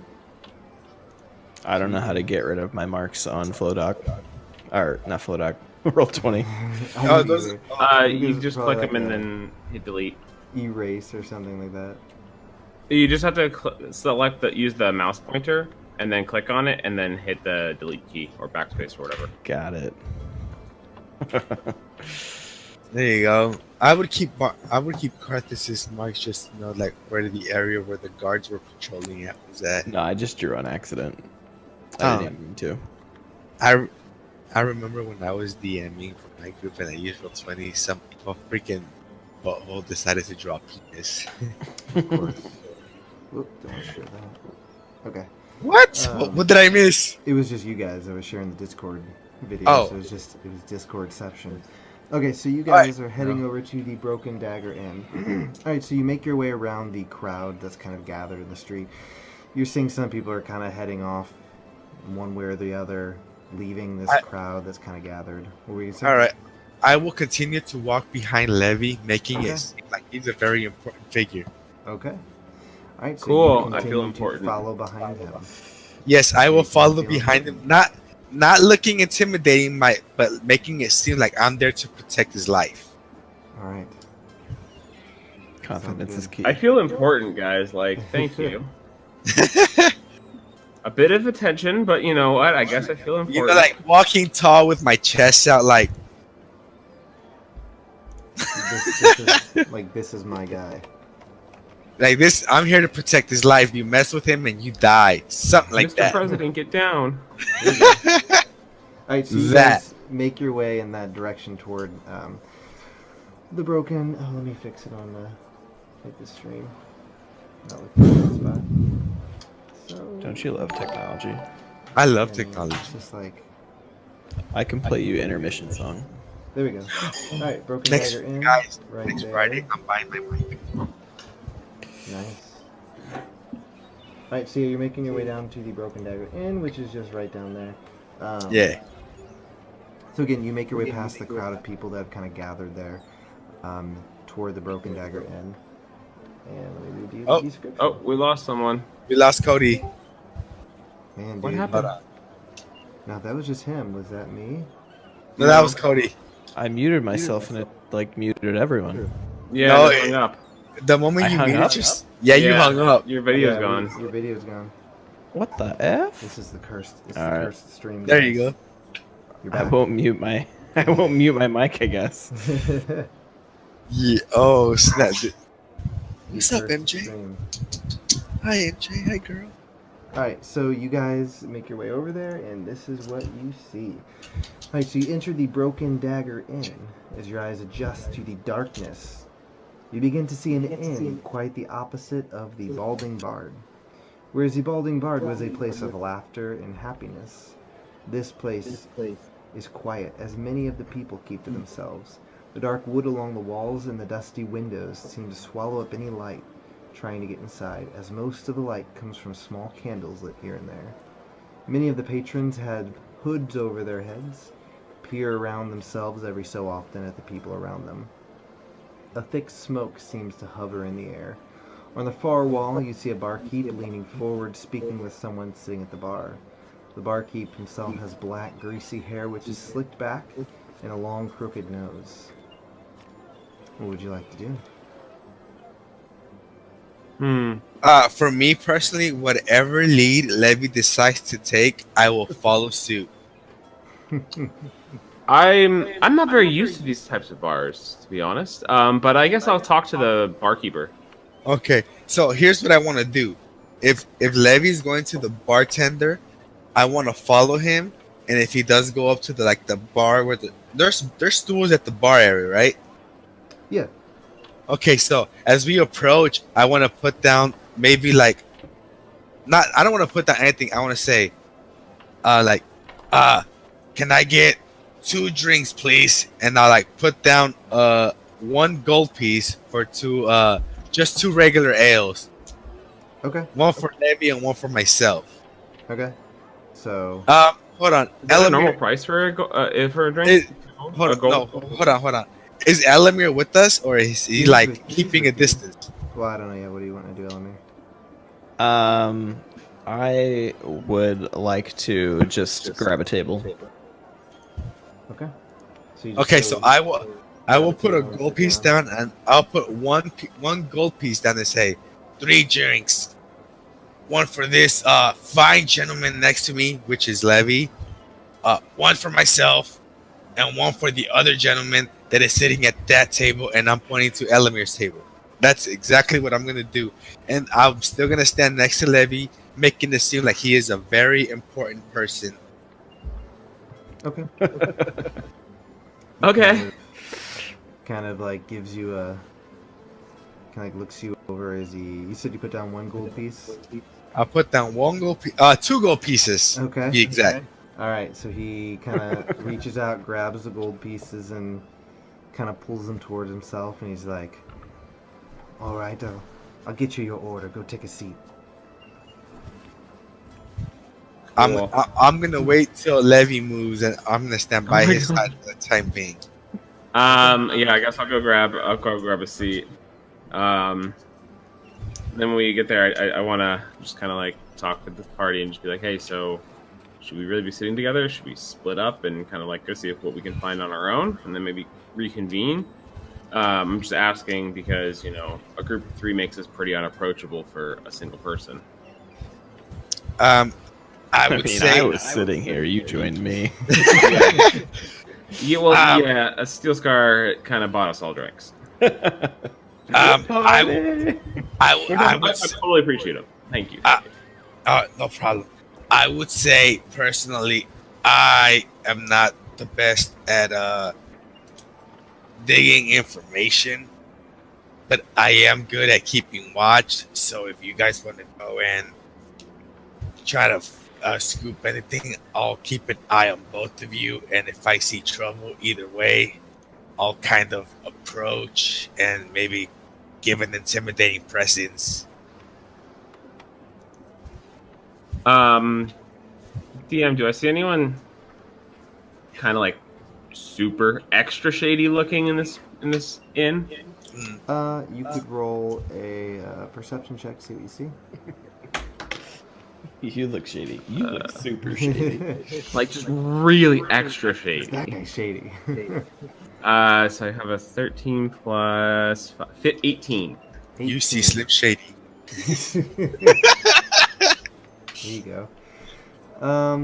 I don't know how to get rid of my marks on Flowdoc. Or, not Flowdoc. Roll20. I Oh, don't those- either. You There's just probably click them like and a then hit delete. erase or something like that. You just have to use the mouse pointer and then click on it and then hit the delete key or backspace or whatever. Got it. There you go. I would keep Carthus's marks just like where the area where the guards were patrolling at was at. No, I just drew on accident. I didn't even mean to. I remember when I was DMing for my group and I used Roll20, some freaking butthole decided to draw penis. Of course. Whoop, don't want to share that. Okay. What? What did I miss? It was just you guys. I was sharing the Discord video, Oh. so it was Discordception. Okay, so you guys are heading over to the Broken Dagger Inn. Alright, so you make your way around the crowd that's kind of gathered in the street. You're seeing some people are kind of heading off one way or the other, leaving this crowd that's kind of gathered. What were you saying? Alright. I will continue to walk behind Levy, making Okay. it seem like he's a very important figure. Okay. Alright, so Cool, you I feel continue important. to follow behind him. Yes, I will Make him follow feel behind him. important. Not looking intimidating, but making it seem like I'm there to protect his life. Alright. Confidence is key. I feel important, guys. Like, thank you. A bit of attention, but you know what? I guess I feel important. You know, like walking tall with my chest out, like This is my guy. this. I'm here to protect his life. You mess with him and you die. Something like Mr. that. President, get down. Alright, so you That. guys make your way in that direction toward the broken. Oh, let me fix it on the stream. Not looking at the spot. So, Don't you love technology? I love and technology. it's just like I can play you intermission song. there we go. Alright, Broken Next, Dagger Inn. guys, right next there. Friday, I'm buying my mic. Nice. Alright, so you're making your way down to the Broken Dagger Inn, which is just right down there. Yeah. So again, you make your way past the crowd of people that have kind of gathered there toward the Broken Dagger Inn. And let me read you the description. Oh, we lost someone. We lost Cody. Man, dude. What happened? Now, if that was just him. Was that me? No, that was Cody. I muted myself and it like muted everyone. Yeah, No, they hung up. The moment I you hung muted up? just you hung up. Your video's Yeah, gone. Your video's gone. What the F? This is the cursed. This is Alright. the cursed stream. There you go. You're I back. won't mute my I won't mute my mic, I guess. Yeah. Oh snap! Dude. You What's up, cursed MJ? stream. Hi MJ. Hi girl. Alright, so you guys make your way over there, and this is what you see. Alright, so you enter the Broken Dagger Inn. As your eyes adjust to the darkness, you begin to see an inn quite the opposite of the Balding Bard. Whereas the Balding Bard was a place of laughter and happiness, this place is quiet, as many of the people keep to themselves. The dark wood along the walls and the dusty windows seem to swallow up any light trying to get inside, as most of the light comes from small candles lit here and there. Many of the patrons had hoods over their heads, peer around themselves every so often at the people around them. A thick smoke seems to hover in the air. On the far wall, you see a barkeep leaning forward, speaking with someone sitting at the bar. The barkeep himself has black, greasy hair which is slicked back and a long, crooked nose. What would you like to do? For me personally, whatever lead Levy decides to take, I will follow suit. I'm not very used to these types of bars, to be honest. But I guess I'll talk to the barkeeper. Okay, so here's what I want to do. If Levy's going to the bartender, I want to follow him, and if he does go up to the bar where there's stools at the bar area, right? Yeah. Okay, so as we approach, I want to put down maybe I don't want to put down anything. I want to say, can I get 2 drinks, please? And I'll put down 1 gold piece for just 2 regular ales. Okay. 1 for Levy and 1 for myself. Okay. So. Hold on. Is that a normal Elamir, price for a drink? hold on. gold? Hold on. is Elamir with us, or is he He's like with- he's keeping a with you. distance? Well, I don't know yet. What do you want to do, Elamir? I would like to just grab a table. Okay. So you Okay, go so and I will put a grab table and gold sit piece down, and I'll put one gold piece down and say 3 drinks. One for this fine gentleman next to me, which is Levy. One for myself, and one for the other gentleman that is sitting at that table, and I'm pointing to Elamir's table. That's exactly what I'm gonna do, and I'm still gonna stand next to Levy, making it seem like he is a very important person. Okay. Okay. Kind of like gives you a. Kind of like looks you over as he. You said you put down one gold piece. I'll put down 2 gold pieces. Okay. To be exact. All right. So he kind of reaches out, grabs the gold pieces, and kind of pulls them towards himself, and he's like, "All right, I'll get you your order. Go take a seat." Cool. I'm gonna wait till Levy moves, and I'm gonna stand by Oh my his God. side for the time being. Yeah, I guess I'll go grab a seat. Then when we get there, I want to just kind of like talk with the party and just be like, hey, so should we really be sitting together? Should we split up and kind of like go see what we can find on our own, and then maybe reconvene? I'm just asking because a group of 3 makes us pretty unapproachable for a single person. I would say I was sitting here. You joined me. Yeah, well, yeah, a Steel Scar kind of bought us all drinks. I I would say, totally appreciate it. Thank you. no problem. I would say personally, I am not the best at digging information, but I am good at keeping watch. So if you guys want to go and try to scoop anything, I'll keep an eye on both of you, and if I see trouble either way, I'll kind of approach and maybe give an intimidating presence. DM, do I see anyone kind of like super extra shady looking in this inn? You could roll a perception check. See what you see. You look shady. You look super shady. Like just really extra shady. That guy's shady. So I have a 13 plus 18. You see Slim Shady. There you go.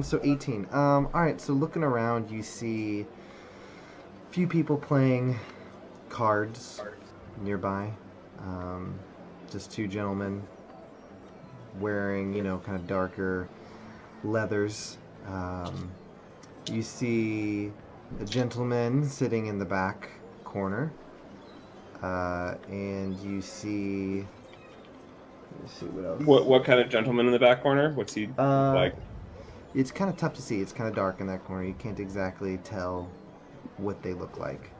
So 18. All right. So looking around, you see a few people playing cards nearby. Just 2 gentlemen wearing, kind of darker leathers. You see a gentleman sitting in the back corner, and you see. Let's see what else. What kind of gentleman in the back corner? What's he like? It's kind of tough to see. It's kind of dark in that corner. You can't exactly tell what they look like.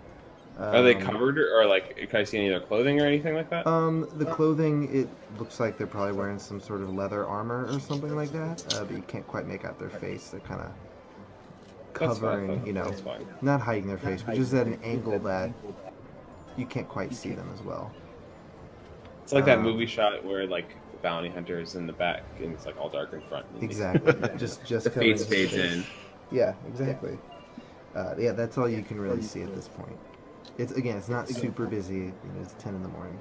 Are they covered or like can I see any of their clothing or anything like that? The clothing, it looks like they're probably wearing some sort of leather armor or something like that, but you can't quite make out their face. They're kind of covering, That's fine. not hiding their face, but just at an angle that you can't quite see them as well. It's like that movie shot where like the bounty hunter is in the back and it's like all dark in front. And Exactly. just the covering face his fades face. in. Yeah, exactly. Yeah, that's all you can really see at this point. It's not super busy. It's 10 in the morning.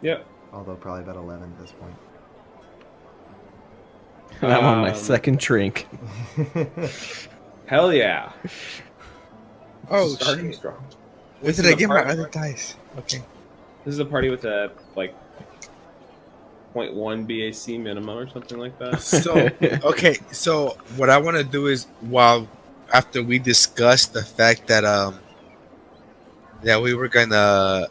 Yep. Although probably about 11 at this point. And I'm on my second drink. Hell yeah. Oh Starting shit! strong. Where This did is I a get my party- other dice? Okay. This is a party with a like 0.1 BAC minimum or something like that. So okay, so what I want to do is after we discuss the fact that that we were gonna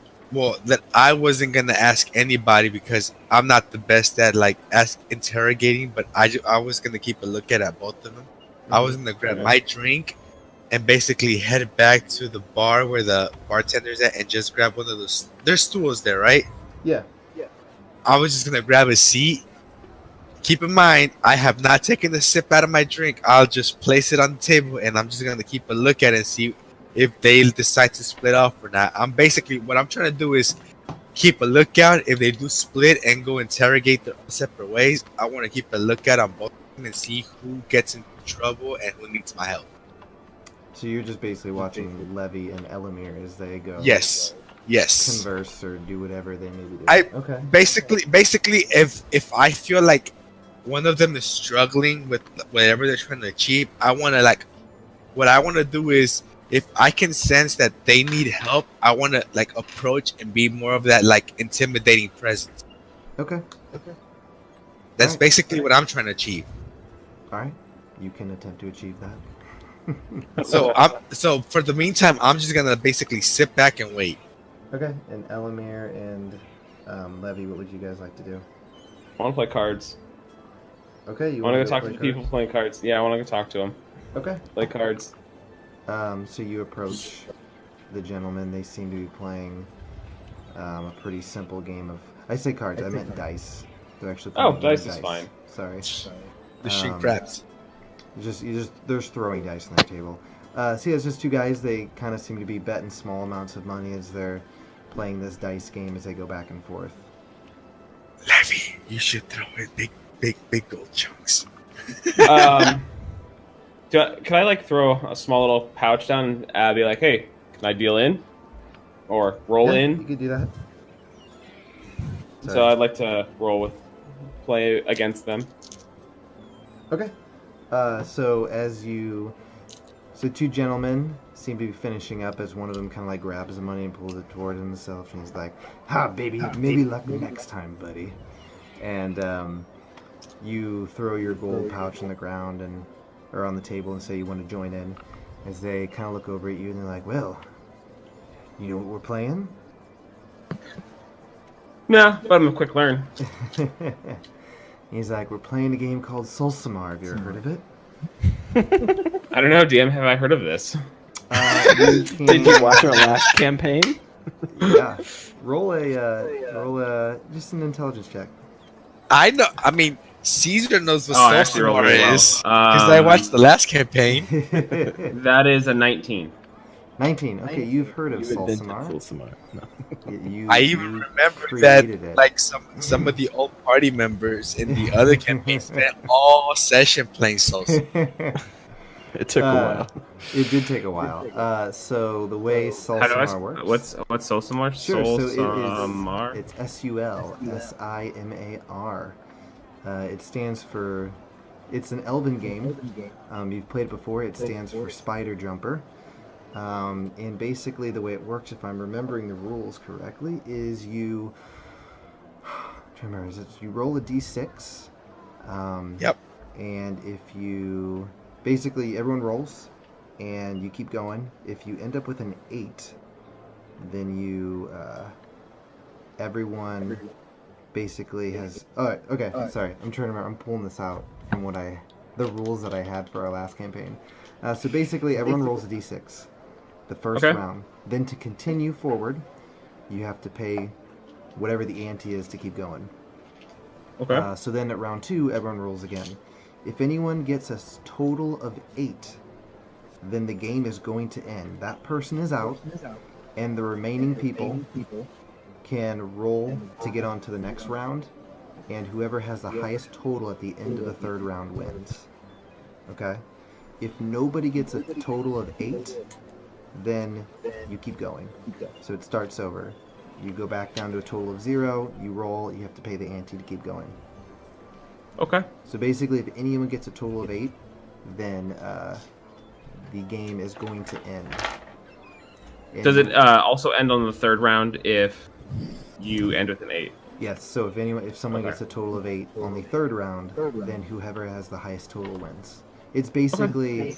that I wasn't gonna ask anybody because I'm not the best at like interrogating, but I was gonna keep a look at both of them. I was gonna grab Okay. my drink and basically head back to the bar where the bartender's at and just grab one of those. There's stools there, right? Yeah. I was just gonna grab a seat. Keep in mind, I have not taken a sip out of my drink. I'll just place it on the table and I'm just gonna keep a look at it and see if they decide to split off or not. I'm basically what I'm trying to do is keep a lookout. If they do split and go interrogate their own separate ways, I want to keep a lookout on both of them and see who gets into trouble and who needs my help. So you're just basically watching Levy and Elamir as they go. Yes. Converse or do whatever they need to do. I Okay. basically, if I feel like one of them is struggling with whatever they're trying to achieve, what I want to do is, if I can sense that they need help, I want to like approach and be more of that like intimidating presence. Okay. That's Alright. basically what I'm trying to achieve. All right. You can attempt to achieve that. So for the meantime, I'm just gonna basically sit back and wait. Okay. And Elamir and Levy, what would you guys like to do? I want to play cards. Okay. You I want to go talk play to the people playing cards. Yeah, I want to go talk to them. Okay. Play cards. So you approach the gentlemen. They seem to be playing a pretty simple game of. I say cards. I meant dice. They're actually playing a game of dice is fine. Sorry. The string craps. They're just throwing dice on their table. So yeah, it's just two guys. They kind of seem to be betting small amounts of money as they're playing this dice game as they go back and forth. Levy, you should throw in big gold chunks. Can I like throw a small little pouch down and be like, hey, can I deal in? Or roll Yeah, in? You could do that. So I'd like to play against them. Okay. So two gentlemen seem to be finishing up as one of them kind of like grabs the money and pulls it toward himself, and he's like, "Ha, baby, maybe luck next time, buddy." And you throw your gold pouch on the ground or on the table and say you want to join in. As they kind of look over at you and they're like, "Well, you know what we're playing?" Nah, but I'm a quick learn. He's like, "We're playing a game called Solsamar. Have you ever heard of it?" I don't know, DM, have I heard of this? Did you watch our last campaign? Yeah. Roll just an intelligence check. I know. I mean, Caesar knows what I actually rolled Solstamar really well. is because I watched the last campaign. That is a 19. 19. Okay, you've heard of You invented Solsamar. Solsamar. No. I even remember that, created it. like some of the old party members in the other campaign spent all session playing Solstamar. It took a while. It did take a while. So the way Solsamar works. What's Solsamar? Sure. Solsamar. It's SULSIMAR. It stands for. It's an Elven game. You've played it before. It stands for Spider Jumper. And basically the way it works, if I'm remembering the rules correctly, is you roll a d6. Yep. And if you basically everyone rolls, and you keep going. If you end up with an 8, then everyone basically has. Oh, okay. Sorry, I'm trying to remember. I'm pulling this out from the rules that I had for our last campaign. So basically, everyone rolls a d6. The first round. Then to continue forward, you have to pay whatever the ante is to keep going. Okay. So then at round 2, everyone rolls again. If anyone gets a total of 8, then the game is going to end. That person is out, and the remaining people can roll to get on to the next round, and whoever has the highest total at the end of the third round wins. Okay? If nobody gets a total of 8, then you keep going. So it starts over. You go back down to a total of 0, you roll, you have to pay the ante to keep going. Okay. So basically, if anyone gets a total of 8, then the game is going to end. And Does it also end on the third round if you end with an 8? Yes, so if someone gets a total of 8 on the third round, then whoever has the highest total wins. It's basically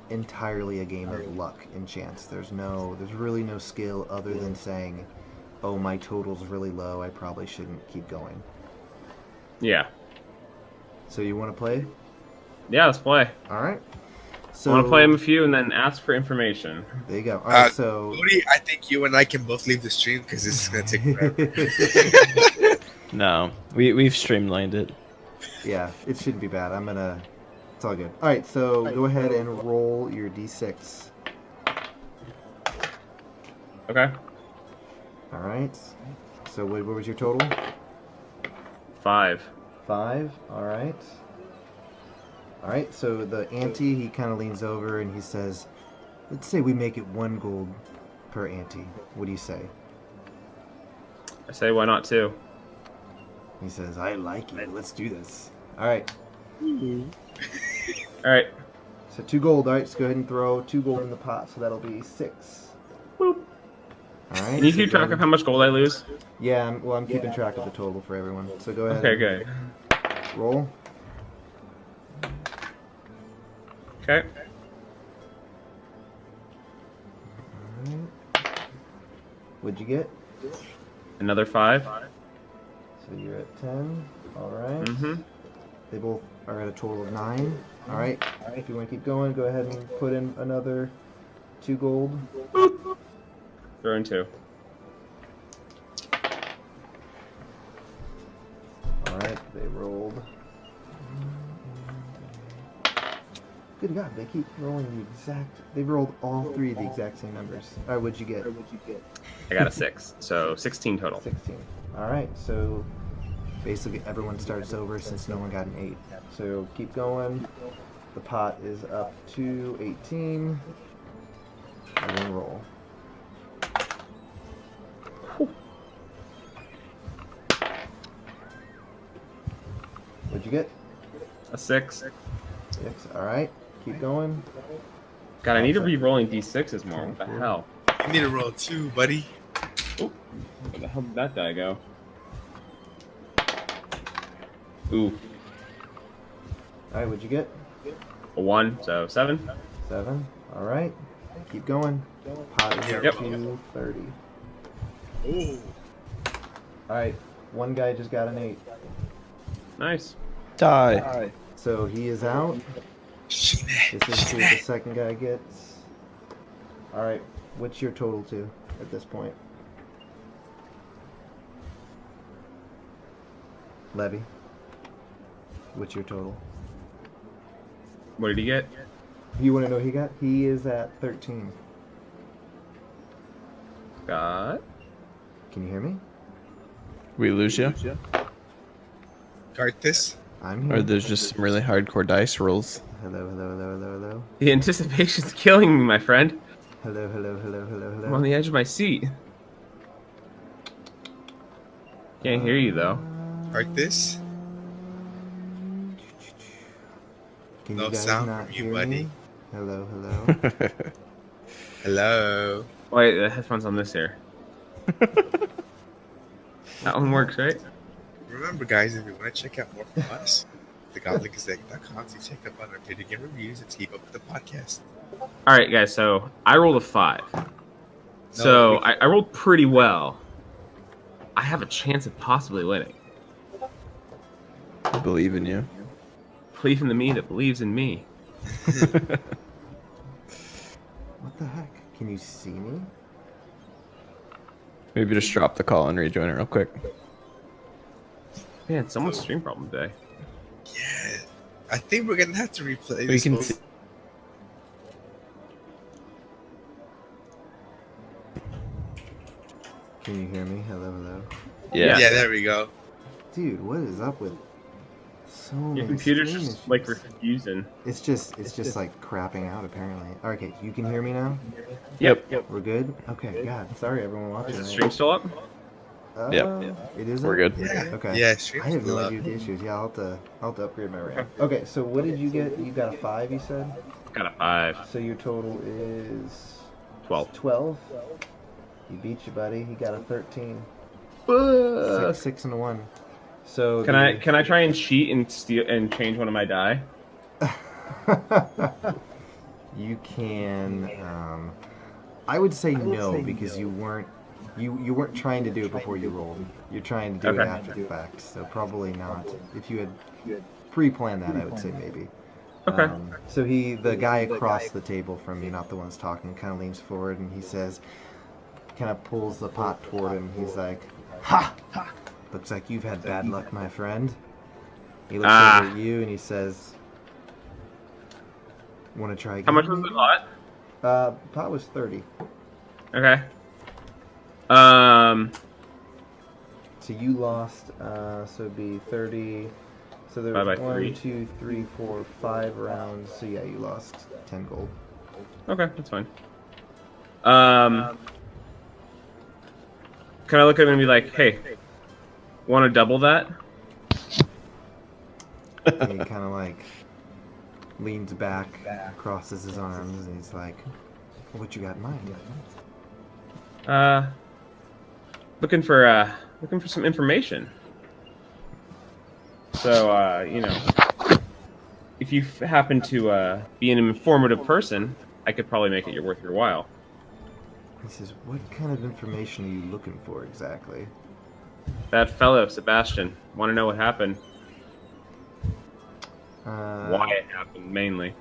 entirely a game of luck and chance. There's really no skill other than saying, "Oh, my total's really low. I probably shouldn't keep going." Yeah. So you want to play? Yeah, let's play. All right. So I want to play them a few and then ask for information. There you go. All right. So Cody, I think you and I can both leave the stream because this is gonna take forever. No, we've streamlined it. yeah, it shouldn't be bad. It's all good. All right. So go ahead and roll your d6. Okay. All right. So what was your total? 5. 5. All right. All right. So the ante, he kind of leans over and he says, "Let's say we make it 1 gold per ante. What do you say?" I say, why not 2? He says, "I like it. Let's do this." All right. All right. So 2 gold. All right. Just go ahead and throw 2 gold in the pot. So that'll be 6. Boop. All right. Can you so keep go track ahead of how much gold I lose? Yeah. I'm keeping track of the total for everyone. So go ahead. Okay, good. Roll. Okay. Alright. What'd you get? Another 5. So you're at 10. Alright. Mm-hmm. They both are at a total of 9. Alright. If you want to keep going, go ahead and put in another 2 gold. Throw in 2. Alright, they rolled. Good God, they keep rolling the exact. They rolled all 3 the exact same numbers. Alright, what'd you get? I got a 6, so 16 total. 16. Alright, so basically everyone starts over since no one got an 8. So keep going. The pot is up to 18. And then roll. What'd you get? A 6. 6. Alright, keep going. God, I need to be rolling d6s more. What the hell? You need to roll 2, buddy. Where the hell did that die go? Ooh, Alright, what'd you get? a 1, so 7. 7. Alright, keep going. Pot is up Yep. to 30. Ooh. Alright, one guy just got an 8. Nice. Die. So he is out. Shit. This is who the second guy gets. Alright, what's your total to at this point? Levy, what's your total? What did he get? You want to know what he got? He is at 13. Got. Can you hear me? We lose you? Cart this. I'm here. Or there's just some really hardcore dice rolls. Hello, hello, hello, hello, hello. The anticipation's killing me, my friend. Hello, hello, hello, hello, I'm on hello. the edge of my seat. Can't hear you though. Cart this. Can No you guys sound not from you, hear buddy. me? Hello, hello. Hello. Wait, the headphones on this here. That one works, right? Remember, guys, if you want to check out more from us, thegoblinexec.com to check up on our video game reviews and keep up with the podcast. All right, guys. So I rolled a 5. So I rolled pretty well. I have a chance of possibly winning. I believe in you. Believe in the me that believes in me. What the heck? Can you see me? Maybe just drop the call and rejoin it real quick. Man, someone's stream problem today. Yeah. I think we're going to have to replay We this. can whole- see. Can you hear me? Hello, hello. Yeah. Yeah, there we go. Dude, what is up with so many Your computer's stream just like issues? refusing. It's just like crapping out apparently. Okay, you can hear me now? Yep. We're good? Okay, God, sorry everyone watching. Is the stream still up? Yep. It is. We're good. Yeah. Okay. Yeah, I stream's have no still up. idea the issues. Yeah, I'll have to upgrade my RAM. Okay, so what did you get? You got a 5, you said? Got a 5. So your total is 12. 12. He beat you, buddy. He got a 13. Fuck. 6 and a 1. So Can I try and cheat and steal and change one of my die? You can. I would say no because you weren't. You weren't trying to do it before you rolled. You're trying to do it Okay. after the fact, so probably not. If you had pre-planned that, I would say maybe. Okay. So the guy across the table from you, not the ones talking, kind of leans forward and he says, kind of pulls the pot toward him. He's like, "Ha! Looks like you've had bad luck, my friend." He looks over at you and he says, "Want to try again?" How much was the pot? Pot was 30. Okay. So you lost. So it'd be 30. So there 5 was by 1, 3. 2, 3, 4, 5 rounds. So yeah, you lost 10 gold. Okay, that's fine. Can I look at him and be like, "Hey, want to double that?" And he kind of like leans back, crosses his arms, and he's like, "What you got in mind?" Looking for some information. So, if you happen to be an informative person, I could probably make it worth your while. He says, "What kind of information are you looking for exactly?" That fellow, Sebastian, want to know what happened? Why it happened, mainly.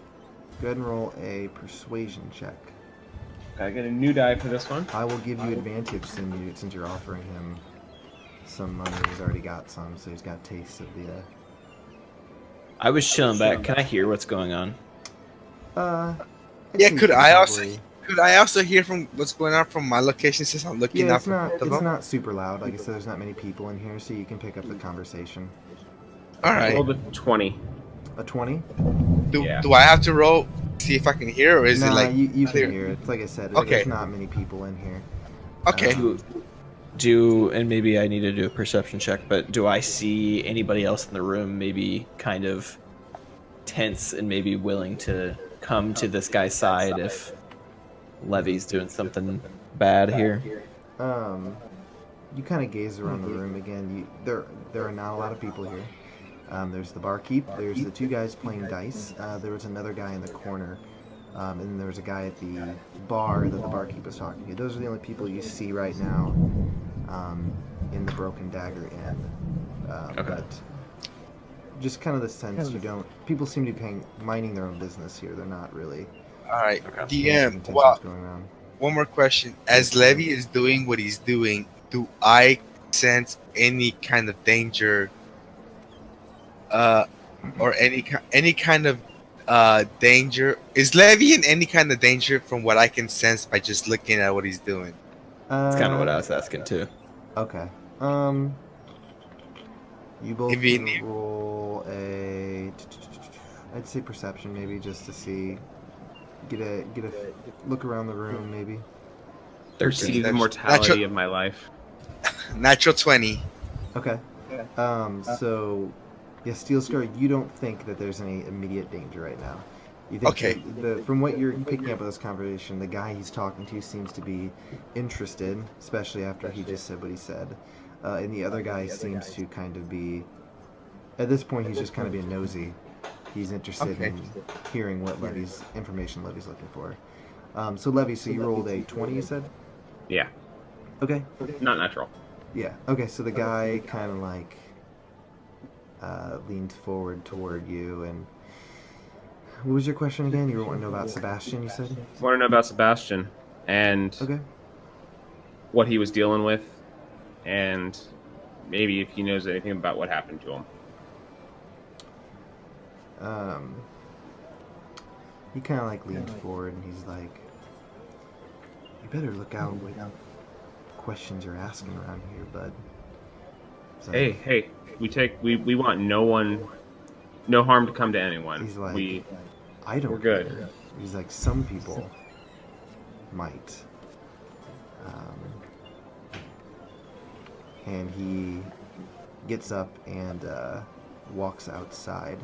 Go ahead and roll a persuasion check. I get a new die for this one. I will give you advantage since you're offering him some money. He's already got some, so he's got taste of the. I was chilling back. Can I hear what's going on? I'd Yeah, say could probably- I also hear from what's going on from my location since I'm looking Yeah, out it's from both of it's them? not super loud. Like I said, there's not many people in here, so you can pick up the conversation. All right. Roll the 20. A 20? Yeah. Do I have to roll see if I can hear, or is it like you clear? can hear it. It's like I said, Okay. there's not many people in here. Okay. And maybe I need to do a perception check, but do I see anybody else in the room maybe kind of tense and maybe willing to come to this guy's side if Levy's doing something bad here? You kind of gaze around the room again. There are not a lot of people here. There's the barkeep. There's the two guys playing dice. There was another guy in the corner. And then there was a guy at the bar that the barkeep was talking to. Those are the only people you see right now in the Broken Dagger Inn. Okay. But just kind of the sense people seem to be minding their own business here. They're not really All right. paying DM. attention Well, to what's going on. one more question. As Levy is doing what he's doing, do I sense any kind of danger, or any kind of danger? Is Levy in any kind of danger from what I can sense by just looking at what he's doing? That's kind of what I was asking too. Okay. You both If you can need- roll a. I'd say perception, maybe, just to see. Get a look around the room, maybe. Perceive the Natural- mortality of my life. Natural 20. Okay. So, yeah, Steel Scar, you don't think that there's any immediate danger right now. You think Okay. from what you're picking up of this conversation, the guy he's talking to seems to be interested, especially after he just said what he said. And the other guy seems to kind of be, at this point, he's just kind of being nosy. He's interested Okay. in hearing what information Levy's looking for. So Levy, so you rolled a 20, you said? Yeah, Okay. not natural. Yeah. Okay, so the guy kind of like leaned forward toward you, and what was your question again? You want to know about Sebastian, you said? Want to know about Sebastian and Okay. what he was dealing with, and maybe if he knows anything about what happened to him. He kind of like leaned forward, and he's like, "You better look out what questions you're asking around here, bud." So Hey, we want no harm to come to anyone. he's like, "I don't we're good." care." He's like, "Some people might." And he gets up and walks outside.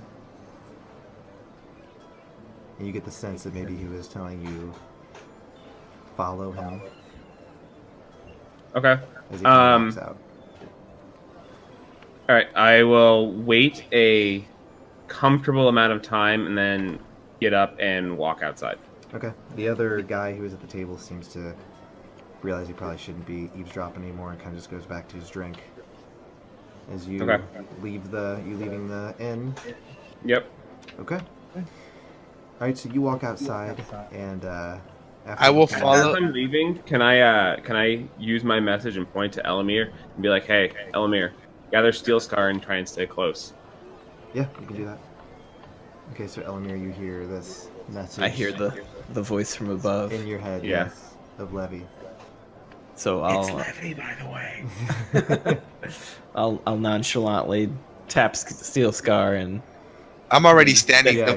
And you get the sense that maybe he was telling you, follow him Okay. as he kind of walks out. All right. I will wait a comfortable amount of time and then get up and walk outside. Okay. The other guy who was at the table seems to realize he probably shouldn't be eavesdropping anymore and kind of just goes back to his drink. As you Okay. leaving the inn. Yep. Okay. All right, so you walk outside, and after I will you- follow- As I'm leaving, can I use my message and point to Elamir and be like, "Hey, Elamir, gather Steel Scar and try and stay close." Yeah, you can do that. Okay, so Elamir, you hear this message. I hear the voice from above. in your head, Yeah. yes, of Levy. So It's I'll Levy, by the way. I'll nonchalantly tap Steel Scar and I'm already standing. Yeah, The,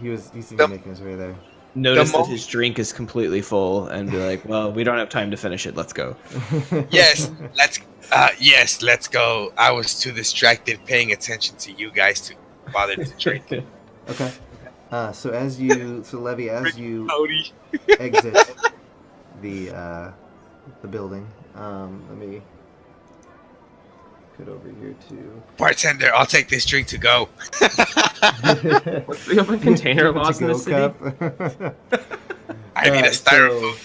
he seems to the- be making his way there. notice that most- his drink is completely full and be like, well, we don't have time to finish it. Let's go. yes, let's go. I was too distracted paying attention to you guys to bother to drink. Okay. So Levy, as you Cody. exit the building, let me get over here to. Bartender, I'll take this drink to go. What's the open container laws in the city? I need a styrofoam.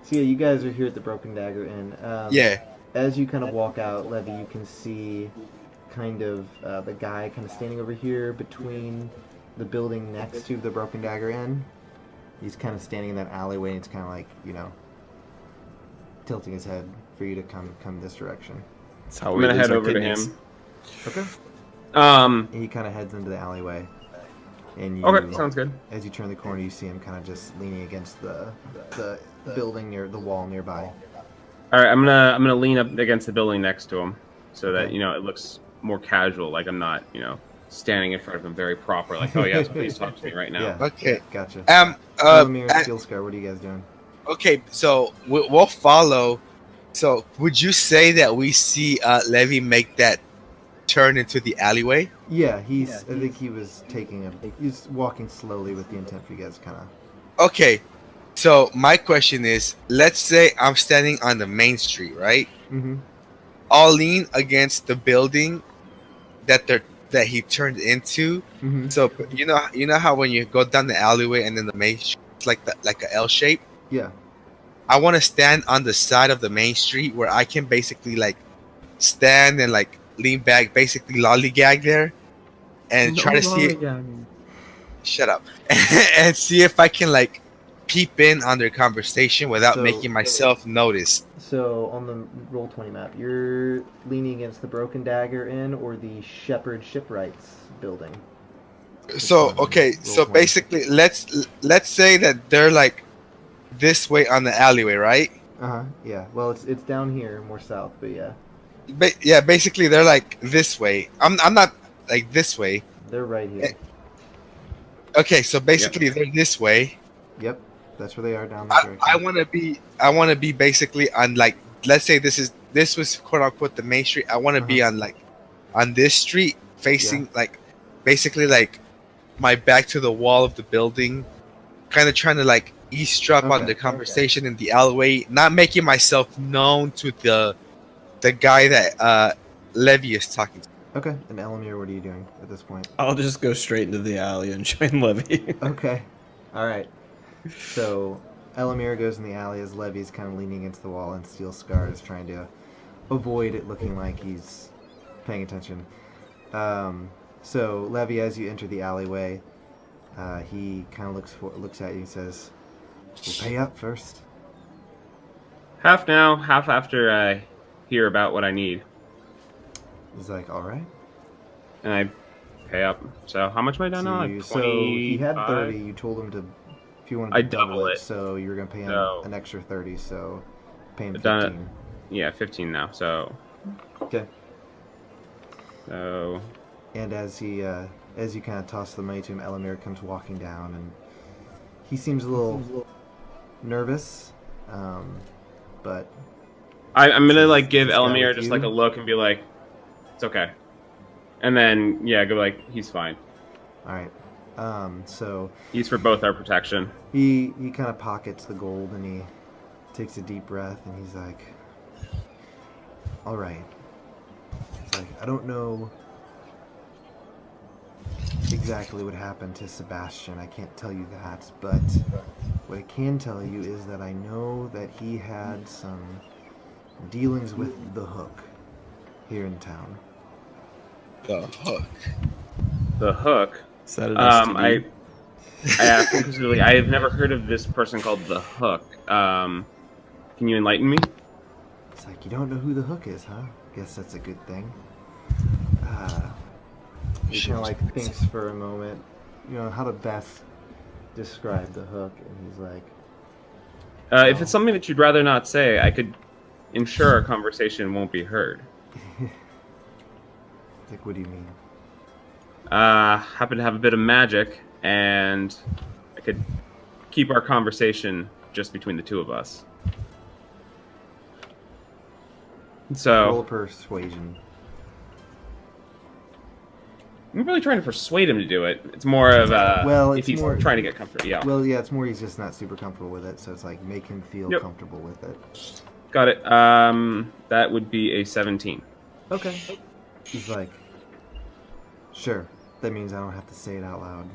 So yeah, you guys are here at the Broken Dagger Inn. Yeah. As you kind of walk out, Levy, you can see kind of the guy kind of standing over here between the building next to the Broken Dagger Inn. He's kind of standing in that alleyway, and it's kind of like, tilting his head for you to come this direction. That's how I'm we gonna lose head our over to kidneys. him. Okay. Um. He kind of heads into the alleyway, and you, Okay, sounds good. as you turn the corner, you see him kind of just leaning against the building near the wall nearby. All right, I'm gonna lean up against the building next to him, so that Okay. it looks more casual. Like I'm not standing in front of him very proper. Like, oh yes, please talk to me right now. Yeah. Okay. Gotcha. Elamir, Elamir, Steel Scar, what are you guys doing? okay, so we'll follow. So would you say that we see Levy make that turn into the alleyway? Yeah, I think he's walking slowly with the intent for you guys kind of. Okay. So my question is, let's say I'm standing on the main street, right? Mm-hmm. I'll lean against the building that he turned into. Mm-hmm. So you know how when you go down the alleyway and then the main street, it's like a L shape. Yeah. I want to stand on the side of the main street where I can basically like stand and like lean back, basically lollygag there, and try to see. Shut up, and see if I can like peep in on their conversation without So- making myself noticed. So on the Roll20 map, you're leaning against the Broken Dagger Inn or the Shepherd Shipwrights building. So okay, so Roll20. basically, let's say that they're like this way on the alleyway, right? Uh-huh. Yeah. Well, it's down here, more south, but yeah, Yeah, basically they're like this way. I'm not like this way. they're right here. Okay, so basically they're this way. Yep. That's where they are down that direction. I want to be basically on like, let's say this was quote unquote the main street. I want to be on like on this street facing like basically like my back to the wall of the building, kind of trying to like eavesdrop on the conversation in the alleyway, not making myself known to the guy that Levy is talking to. Okay. And Elamir, what are you doing at this point? I'll just go straight into the alley and join Levy. Okay. All right. So Elamir goes in the alley as Levy's kind of leaning against the wall, and Steel Scar is trying to avoid it looking like he's paying attention. So Levy, as you enter the alleyway, he kind of looks at you and says, "We'll pay up first." Half now, half after I hear about what I need, He's like, "All right." and I pay up. So how much am I down now? Like So he had 25? 30. You told him to, if you wanted to I double it. so you were gonna pay him So- an extra 30. So pay him I've done it. 15. Yeah, 15 now. So Okay. so And as you kind of toss the money to him, Elamir comes walking down, and he seems a little nervous, but I'm gonna like give This guy Elamir with just you? like a look and be like, it's okay, and then go like he's fine. all right. So He's for both our protection. he kind of pockets the gold, and he takes a deep breath, and he's like, "All right." He's like, "I don't know exactly what happened to Sebastian. I can't tell you that, but what I can tell you is that I know that he had some dealings with the Hook here in town." The hook. The Hook. Is that an I STD? asked him specifically. I have never heard of this person called the Hook. Can you enlighten me? It's like, "You don't know who the Hook is, huh? Guess that's a good thing." He kind of like thinks for a moment, how to best describe the Hook, and he's like, If it's something that you'd rather not say, I could ensure our conversation won't be heard. Like, what do you mean? Happen to have a bit of magic, and I could keep our conversation just between the two of us. Roll So persuasion. I'm really trying to persuade him to do it. It's more of Well, if it's he's more- trying to get comfort. Yeah, Well, yeah, it's more he's just not super comfortable with it, so it's like make him feel Yep. comfortable with it. got it. That would be a 17. Okay. He's like, sure. That means I don't have to say it out loud.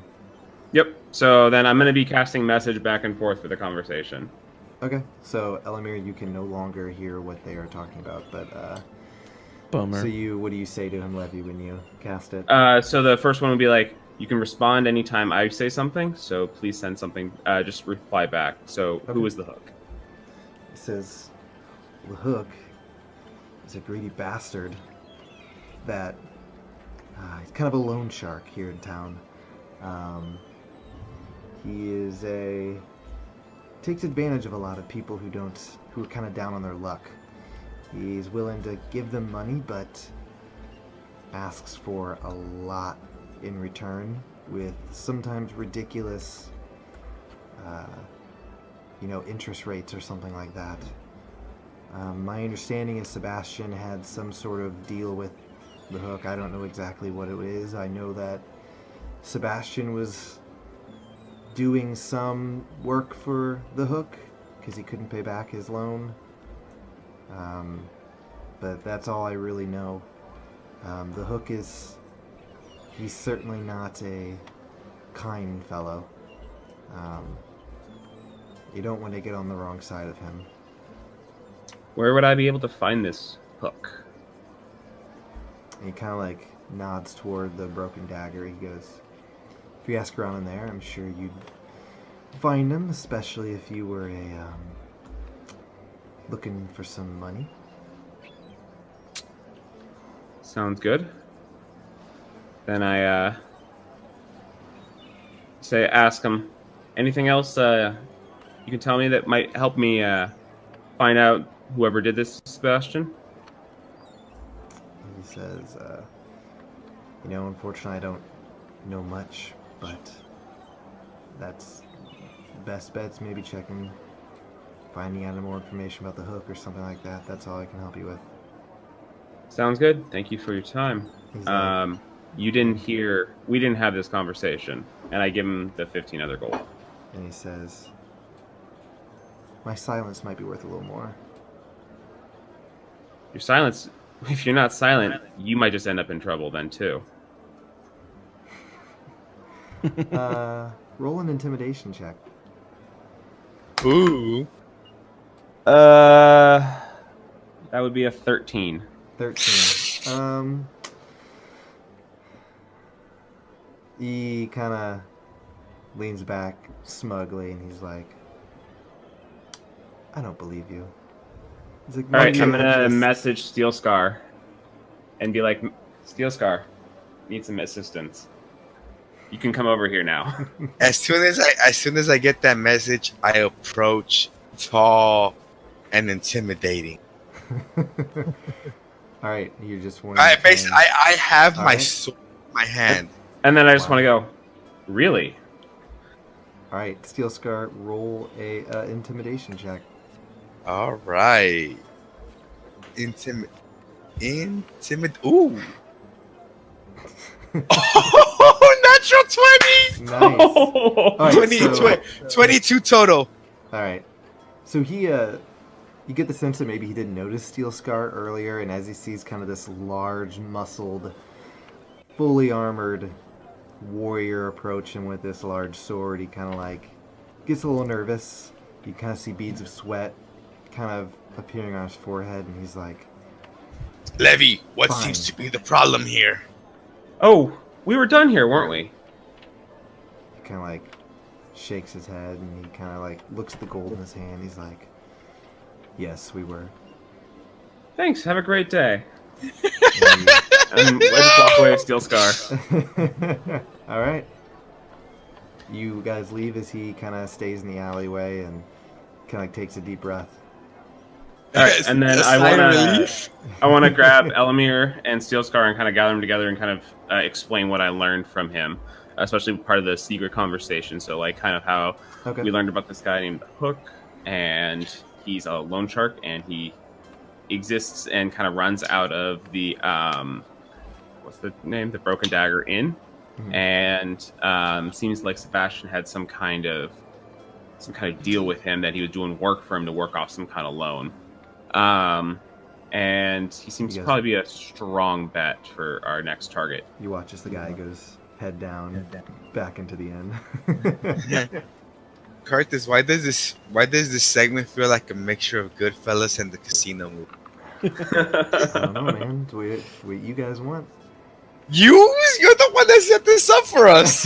Yep. So then I'm going to be casting message back and forth for the conversation. Okay. So Elamir, you can no longer hear what they are talking about, but Bummer. so what do you say to him, Levy, when you cast it? So the first one would be like, you can respond anytime I say something. So please send something. Just reply back. So Okay. who is the hook? It says, the hook is a greedy bastard that he's kind of a loan shark here in town. He takes advantage of a lot of people who are kind of down on their luck. He's willing to give them money, but asks for a lot in return with sometimes ridiculous, interest rates or something like that. My understanding is Sebastian had some sort of deal with the hook. I don't know exactly what it is. I know that Sebastian was doing some work for the hook because he couldn't pay back his loan. But that's all I really know. The hook he's certainly not a kind fellow. You don't want to get on the wrong side of him. Where would I be able to find this hook? And he kind of like nods toward the broken dagger. He goes, if you ask around in there, I'm sure you'd find him, especially if you were looking for some money. Sounds good. Then I ask him, anything else you can tell me that might help me find out whoever did this, Sebastian? He says, unfortunately I don't know much, but that's best bet's maybe finding out more information about the hook or something like that. That's all I can help you with. Sounds good. Thank you for your time. He's like, We didn't have this conversation, and I give him the 15 other gold. and he says, my silence might be worth a little more. Your silence, if you're not silent, you might just end up in trouble then too. Roll an intimidation check. Ooh. That would be a 13. 13. He kind of leans back smugly and he's like, I don't believe you. He's like, All right, "Maybe I'm I gonna just-" message Steel Scar and be like, Steel Scar, need some assistance. You can come over here now. As soon as I get that message, I approach tall and intimidating. All right, you're just one. I have All my right. sword in my hand. And then I just Wow. want to go, really? All right, Steel Scar, roll a intimidation check. All right. Ooh. Oh, natural 20. Nice. All right, 20, so- 22 total. All right. So you get the sense that maybe he didn't notice Steel Scar earlier, and as he sees kind of this large, muscled, fully armored warrior approach him with this large sword, he kind of like gets a little nervous. You kind of see beads of sweat kind of appearing on his forehead, and he's like, Levy, what Fine. seems to be the problem here? Oh, we were done here, weren't we? he kind of like shakes his head, and he kind of like looks at the gold in his hand. He's like, yes, we were. Thanks, have a great day. And And I just walk away with Steel Scar. All right. You guys leave as he kind of stays in the alleyway and kind of like takes a deep breath. All right, and then A I sigh of want to relief. grab Elamir and Steelscar and kind of gather them together and kind of explain what I learned from him, especially part of the secret conversation. So like kind of how Okay. we learned about this guy named Hook, and he's a loan shark, and he exists and kind of runs out of the what's the name? The Broken Dagger Inn, and seems like Sebastian had some kind of deal with him that he was doing work for him to work off some kind of loan. And he seems to probably be a strong bet for our next target. You watch as the guy goes head down back into the inn. Curtis, why does this segment feel like a mixture of Goodfellas and the Casino movie? I don't know, man. It's what you guys want. You're the one that set this up for us.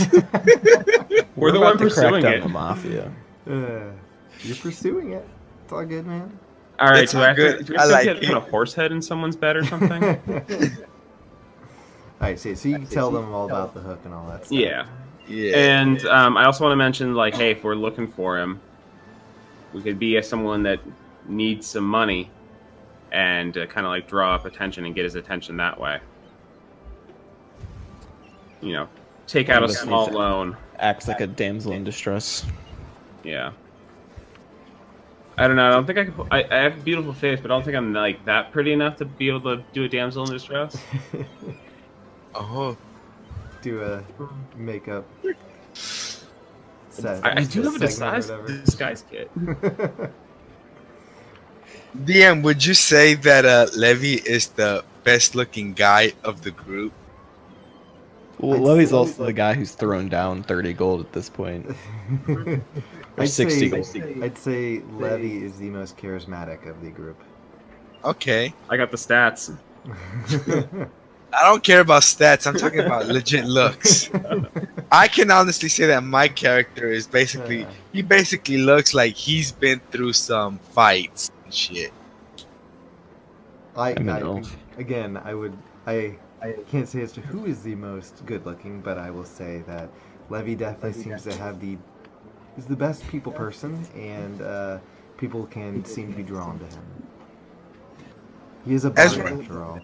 We're the about one to crack pursuing down it. the mafia. You're pursuing it. It's all good, man. All right, It's do all I have good. to I like get it. a horse head in someone's bed or something? Alright, so you can tell them all about the hook and all that stuff. Yeah. Yeah. And I also want to mention, like, hey, if we're looking for him, we could be someone that needs some money and kind of like draw up attention and get his attention that way. You know, take out a One of us small needs to- loan. Acts like a damsel in distress. Yeah. I don't know. I don't think I can. I have a beautiful face, but I don't think I'm like that pretty enough to be able to do a damsel in distress. Oh. Do a makeup set. I do have a segment or disguise kit. whatever. DM, would you say that Levy is the best looking guy of the group? Well, I'd Levy's say- also the guy who's thrown down 30 gold at this point. Or I'd 60 gold. I'd say Levy is the most charismatic of the group. Okay. I got the stats. I don't care about stats. I'm talking about legit looks. I can honestly say that my character is basically he basically looks like he's been through some fights and shit. I know. again, I can't say as to who is the most good looking, but I will say that Levy definitely seems to have he's the best people person, and people can seem to be drawn to him. He is a bard after all.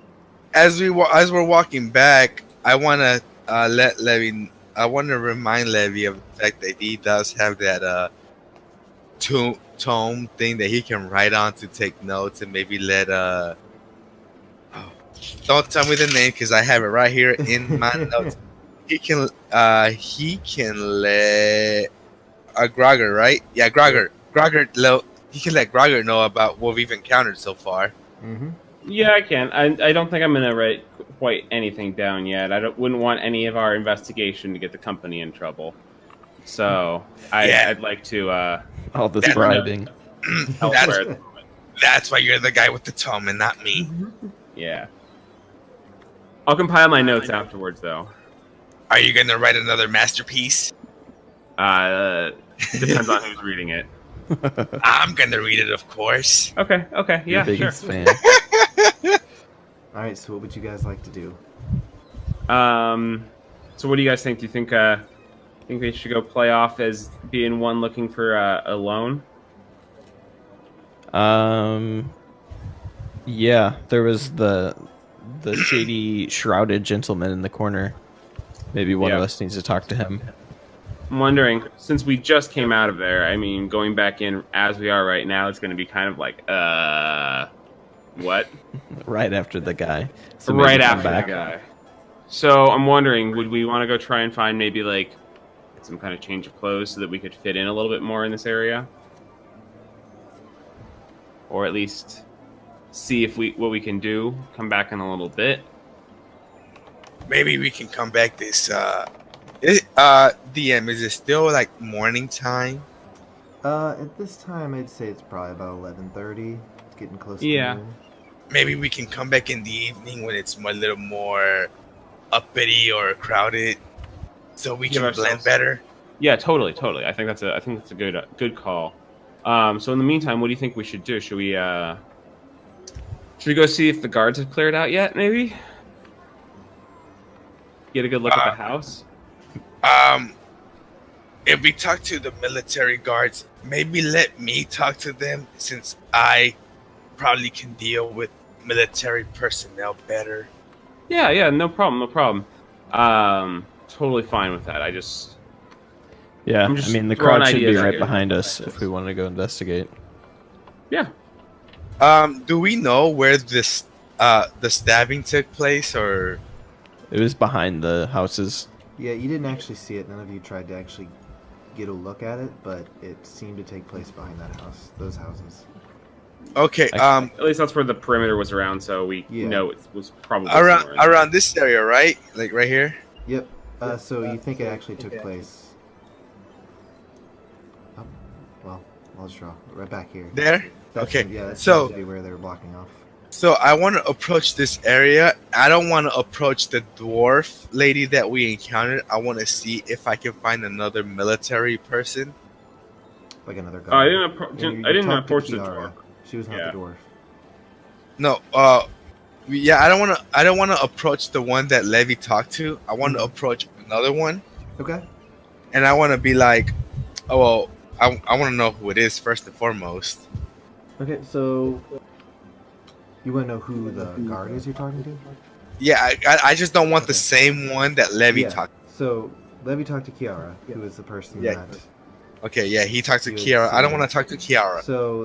As we're walking back, I want to let Levy. I want to remind Levy of the fact that he does have that tome thing that he can write on to take notes and maybe let don't tell me the name because I have it right here in my notes. He can let Grogger, right? Yeah, Grogger. He can let Grogger know about what we've encountered so far. Mm-hmm. Yeah, I can. I don't think I'm gonna write quite anything down yet. Wouldn't want any of our investigation to get the company in trouble. So I'd like to All this That's- bribing. elsewhere. That's why you're the guy with the tome and not me. Yeah. I'll compile my notes afterwards, though. Are you gonna write another masterpiece? Depends on who's reading it. I'm gonna read it, of course. Okay. Your Yeah, sure. biggest fan. Alright, so what would you guys like to do? So what do you guys think? Do you think we should go play off as being one looking for a loan? Yeah, there was the shady shrouded gentleman in the corner. Maybe one of Yeah. us needs to talk to him. I'm wondering, since we just came out of there, I mean, going back in as we are right now, it's going to be kind of like, what? Right after the guy. So maybe Right come after back. the guy. So I'm wondering, would we want to go try and find maybe like some kind of change of clothes so that we could fit in a little bit more in this area? Or at least see if what we can do, come back in a little bit. Maybe we can come back this. DM, is it still like morning time? At this time, I'd say it's probably about 11:30. It's getting close Yeah. to noon. Maybe we can come back in the evening when it's a little more uppity or crowded, so we Give can blend ourselves- better. Yeah, totally. I think that's a good call. So in the meantime, what do you think we should do? Should we go see if the guards have cleared out yet? Maybe get a good look at the house. If we talk to the military guards, maybe let me talk to them since I probably can deal with military personnel better. Yeah, no problem, no problem. Totally fine with that. Yeah, I'm I just mean, the throwing crowd should be ideas out right here. behind us if we want to go investigate. Yeah. Do we know where the stabbing took place, or It was behind the houses. Yeah, you didn't actually see it. None of you tried to actually get a look at it, but it seemed to take place behind that house, those houses. okay? At least that's where the perimeter was around, so we Yeah. know it was probably Around somewhere in there. around this area, right? Like right here. Yep. So you think it actually took place? Oh, well, I'll just draw right back here. There. That Okay, seemed- yeah, that so- seems to be where they were blocking off. So I want to approach this area. I don't want to approach the dwarf lady that we encountered. I want to see if I can find another military person. Like another guy. Oh, I didn't approach the Kiara. dwarf. She was not Yeah. the dwarf. No, yeah, I don't want to approach the one that Levy talked to. I want to approach another one, Okay. and I want to be like, oh, well, I want to know who it is first and foremost. Okay, so you want to know who the guard is you're talking to? Yeah, I just don't want the Okay. same one that Levy Yeah. talked. So Levy talked to Kiara, who is the person Yeah. that. Okay, yeah, he talked to You would Kiara. I don't see- want to talk to Kiara. So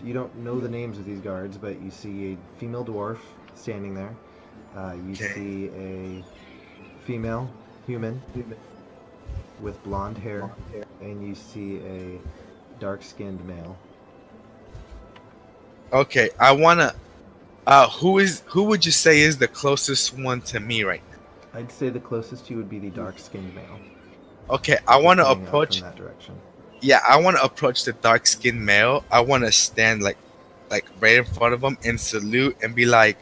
you don't know the names of these guards, but you see a female dwarf standing there. You Okay. see a female human with blonde hair, and you see a dark-skinned male. Okay, I wanna. Who would you say is the closest one to me right now? I'd say the closest to you would be the dark-skinned male. Okay, I want to coming out approach. from that direction. Yeah, I want to approach the dark-skinned male. I want to stand like right in front of him and salute and be like,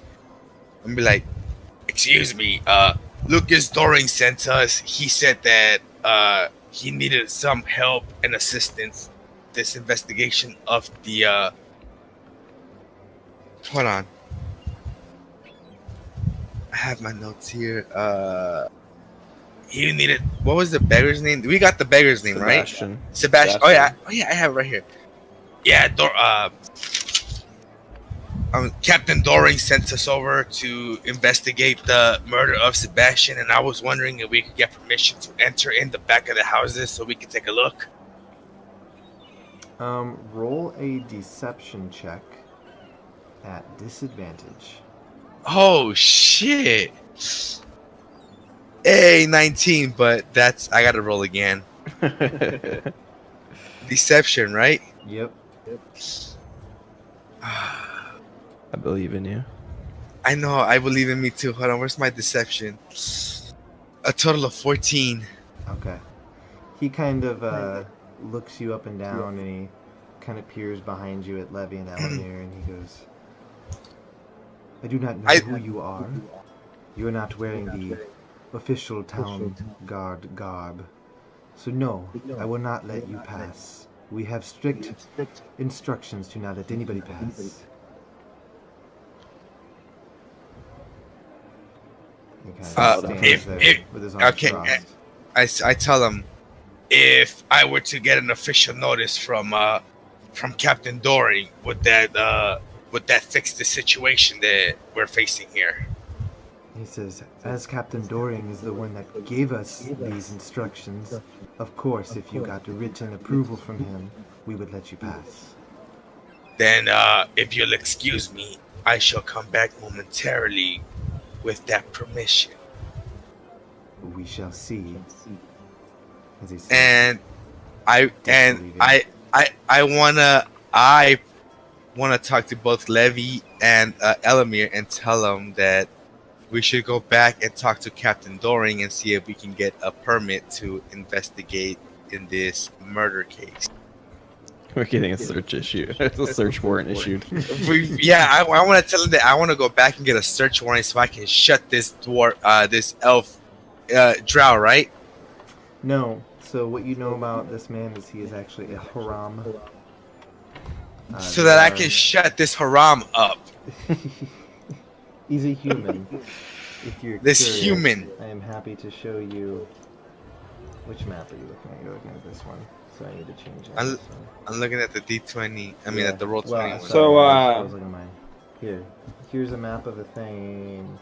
excuse me, Lucas Doring sent us. He said that he needed some help and assistance. This investigation of the hold on. I have my notes here. He needed, what was the beggar's name? We got the beggar's name, right? Sebastian. Sebastian. Oh yeah, I have it right here. Yeah, Captain Doring sent us over to investigate the murder of Sebastian, and I was wondering if we could get permission to enter in the back of the houses so we could take a look. Roll a deception check at disadvantage. Oh shit! Hey, 19, but I gotta roll again. Deception, right? Yep. I believe in you. I know, I believe in me too. Hold on, where's my deception? A total of 14. Okay. He kind of looks you up and down, and he kind of peers behind you at Levy and Elamir, and he goes, I do not know who you are. You are not wearing the official town guard garb. So no, I will not let you pass. We have strict instructions to not let anybody pass. He kind of stands if- there if- with his arms okay, crossed. I tell him, if I were to get an official notice from Captain Doring, would that fix the situation that we're facing here? He says, as Captain Doring is the one that gave us these instructions, of course, if you got a written approval from him, we would let you pass. Then, if you'll excuse me, I shall come back momentarily with that permission. We shall see. As he says, And I wanna talk to both Levy and Elamir and tell them that we should go back and talk to Captain Doring and see if we can get a permit to investigate in this murder case. We're getting a search issue. A search warrant issued. I want to tell him that I want to go back and get a search warrant so I can shut this this elf drow, right? No. So what you know about this man is he is actually a haram. So that I can shut this haram up. He's a human. If you're This curious, human. I am happy to show you. Which map are you looking at? You're looking at this one. So I need to change that. I'm, So. I'm looking at the D20. I mean, Yeah. at the roll 20 one. So, Sorry, I was looking at mine. Here's a map of a thing.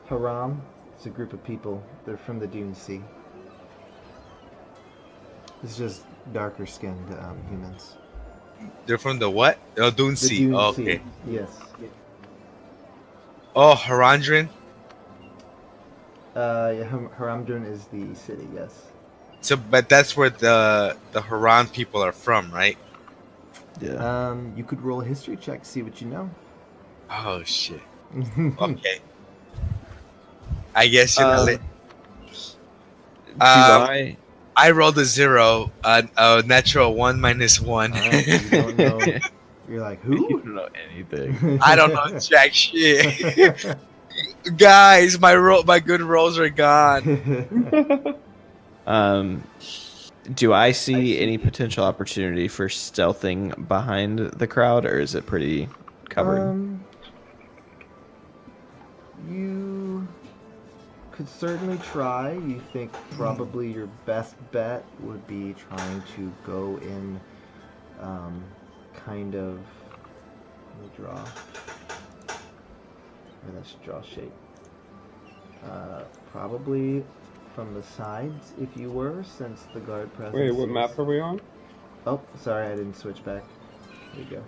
Haram. It's a group of people. They're from the Dune Sea. It's just darker skinned humans. They're from the what? Oh, Dune The Sea. Dune Oh, Sea. okay. Yes. Oh, Harandrin. Yeah, Haramdun is the city. Yes. So, but that's where the Haran people are from, right? Yeah. You could roll a history check, see what you know. Oh shit. Okay. I guess you're not Um, lit. do I? I rolled a 0, a natural 1 minus 1. Alright, you don't know. You're like, You who? don't know anything. I don't know jack shit. Guys, my good rolls are gone. Do I see any potential opportunity for stealthing behind the crowd, or is it pretty covered? You could certainly try. You think probably your best bet would be trying to go in, kind of. Let me draw. Let's draw shape. Probably from the sides, if you were, since the guard presence. Wait, what is- map are we on? Oh, sorry, I didn't switch back. There you go.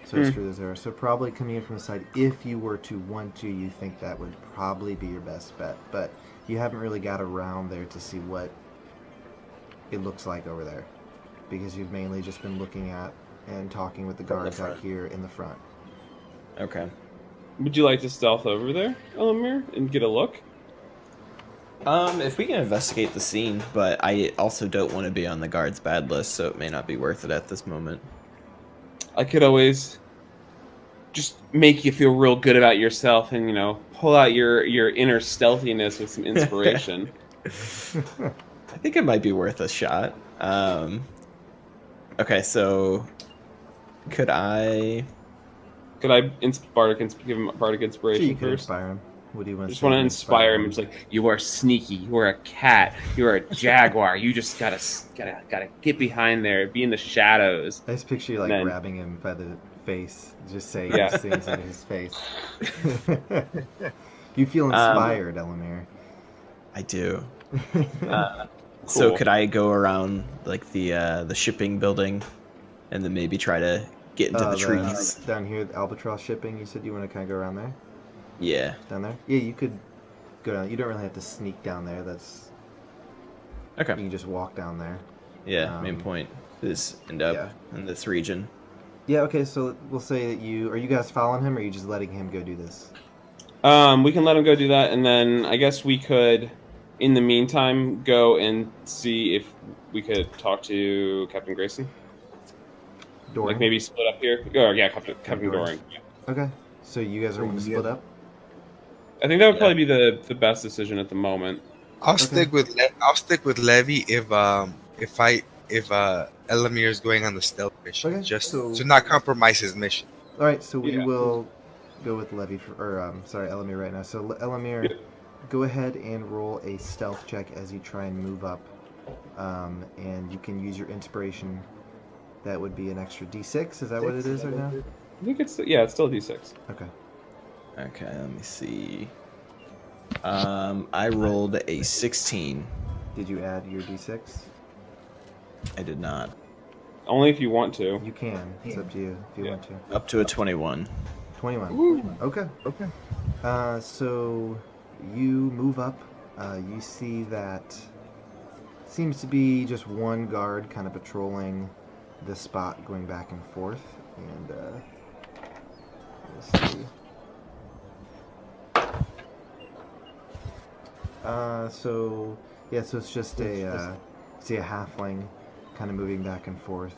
So screw this error. So probably coming in from the side, if you were to want to, you think that would probably be your best bet. But you haven't really got around there to see what it looks like over there, because you've mainly just been looking at and talking with the guards out here in the front. Okay. Would you like to stealth over there, Elamir, and get a look? If we can investigate the scene, but I also don't want to be on the guard's bad list, so it may not be worth it at this moment. I could always just make you feel real good about yourself and, pull out your inner stealthiness with some inspiration. I think it might be worth a shot. Okay, so could I? Could I give him bardic Sure, inspiration you could first? inspire him. What do you want? I just want to inspire him. It's like, you are sneaky. You are a cat. You are a jaguar. You just gotta get behind there, be in the shadows. I just picture you like Then- grabbing him by the face, just saying Yeah. these things into his face. You feel inspired, Elamir. I do. So Cool. could I go around like the shipping building, and then maybe try to get into the trees? Down here, the Albatross shipping. You said you want to kind of go around there, Yeah. down there. Yeah, you could go down. You don't really have to sneak down there. That's you Okay. can just walk down there. Yeah. Main Um, point is end up yeah. in this region. Yeah. Okay. So we'll say that are you guys following him, or are you just letting him go do this? We can let him go do that, and then I guess we could, in the meantime, go and see if we could talk to Captain Grayson. Doran. Like maybe split up here. Oh yeah, Captain Doran. Doring. Okay. So you guys are going to split up. I think that would probably be the best decision at the moment. I'll stick with Levy if Elamir is going on the stealth mission, Okay, just so- to not compromise his mission. All right. So we Yeah. will go with Levy Elamir right now. So Elamir, Yeah. go ahead and roll a stealth check as you try and move up, and you can use your inspiration. That would be an extra D6. Is that what it is right now? I think it's still a D6. Okay. Okay. Let me see. I rolled a 16. Did you add your D6? I did not. Only if you want to. You can. It's up to you if you Yeah. want to. Up to a 21. 21. Okay. So you move up. You see that seems to be just one guard kind of patrolling the spot, going back and forth. And let's see. So it's just a halfling kind of moving back and forth.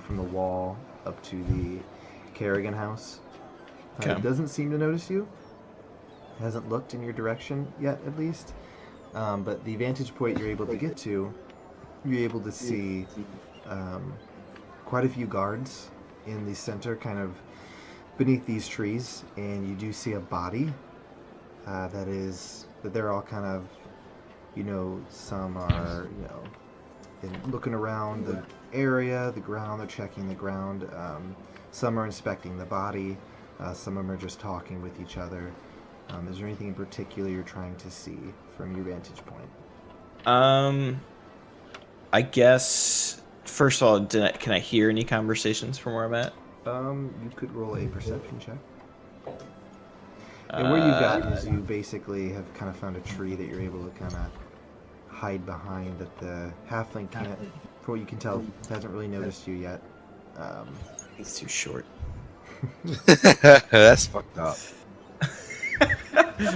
From the wall up to the Kerrigan house. Okay. It doesn't seem to notice you. Hasn't looked in your direction yet, at least. But the vantage point you're able to get to, you're able to see quite a few guards in the center, kind of beneath these trees, and you do see a body that they're all kind of, some are, looking around the area, the ground, they're checking the ground. Some are inspecting the body. Some of them are just talking with each other. Is there anything in particular you're trying to see from your vantage point? I guess, first of all, can I hear any conversations from where I'm at? You could roll a perception check. And where you've gotten is you basically have kind of found a tree that you're able to kind of hide behind that the halfling can't, for what you can tell, hasn't really noticed you yet. He's too short. That's fucked up.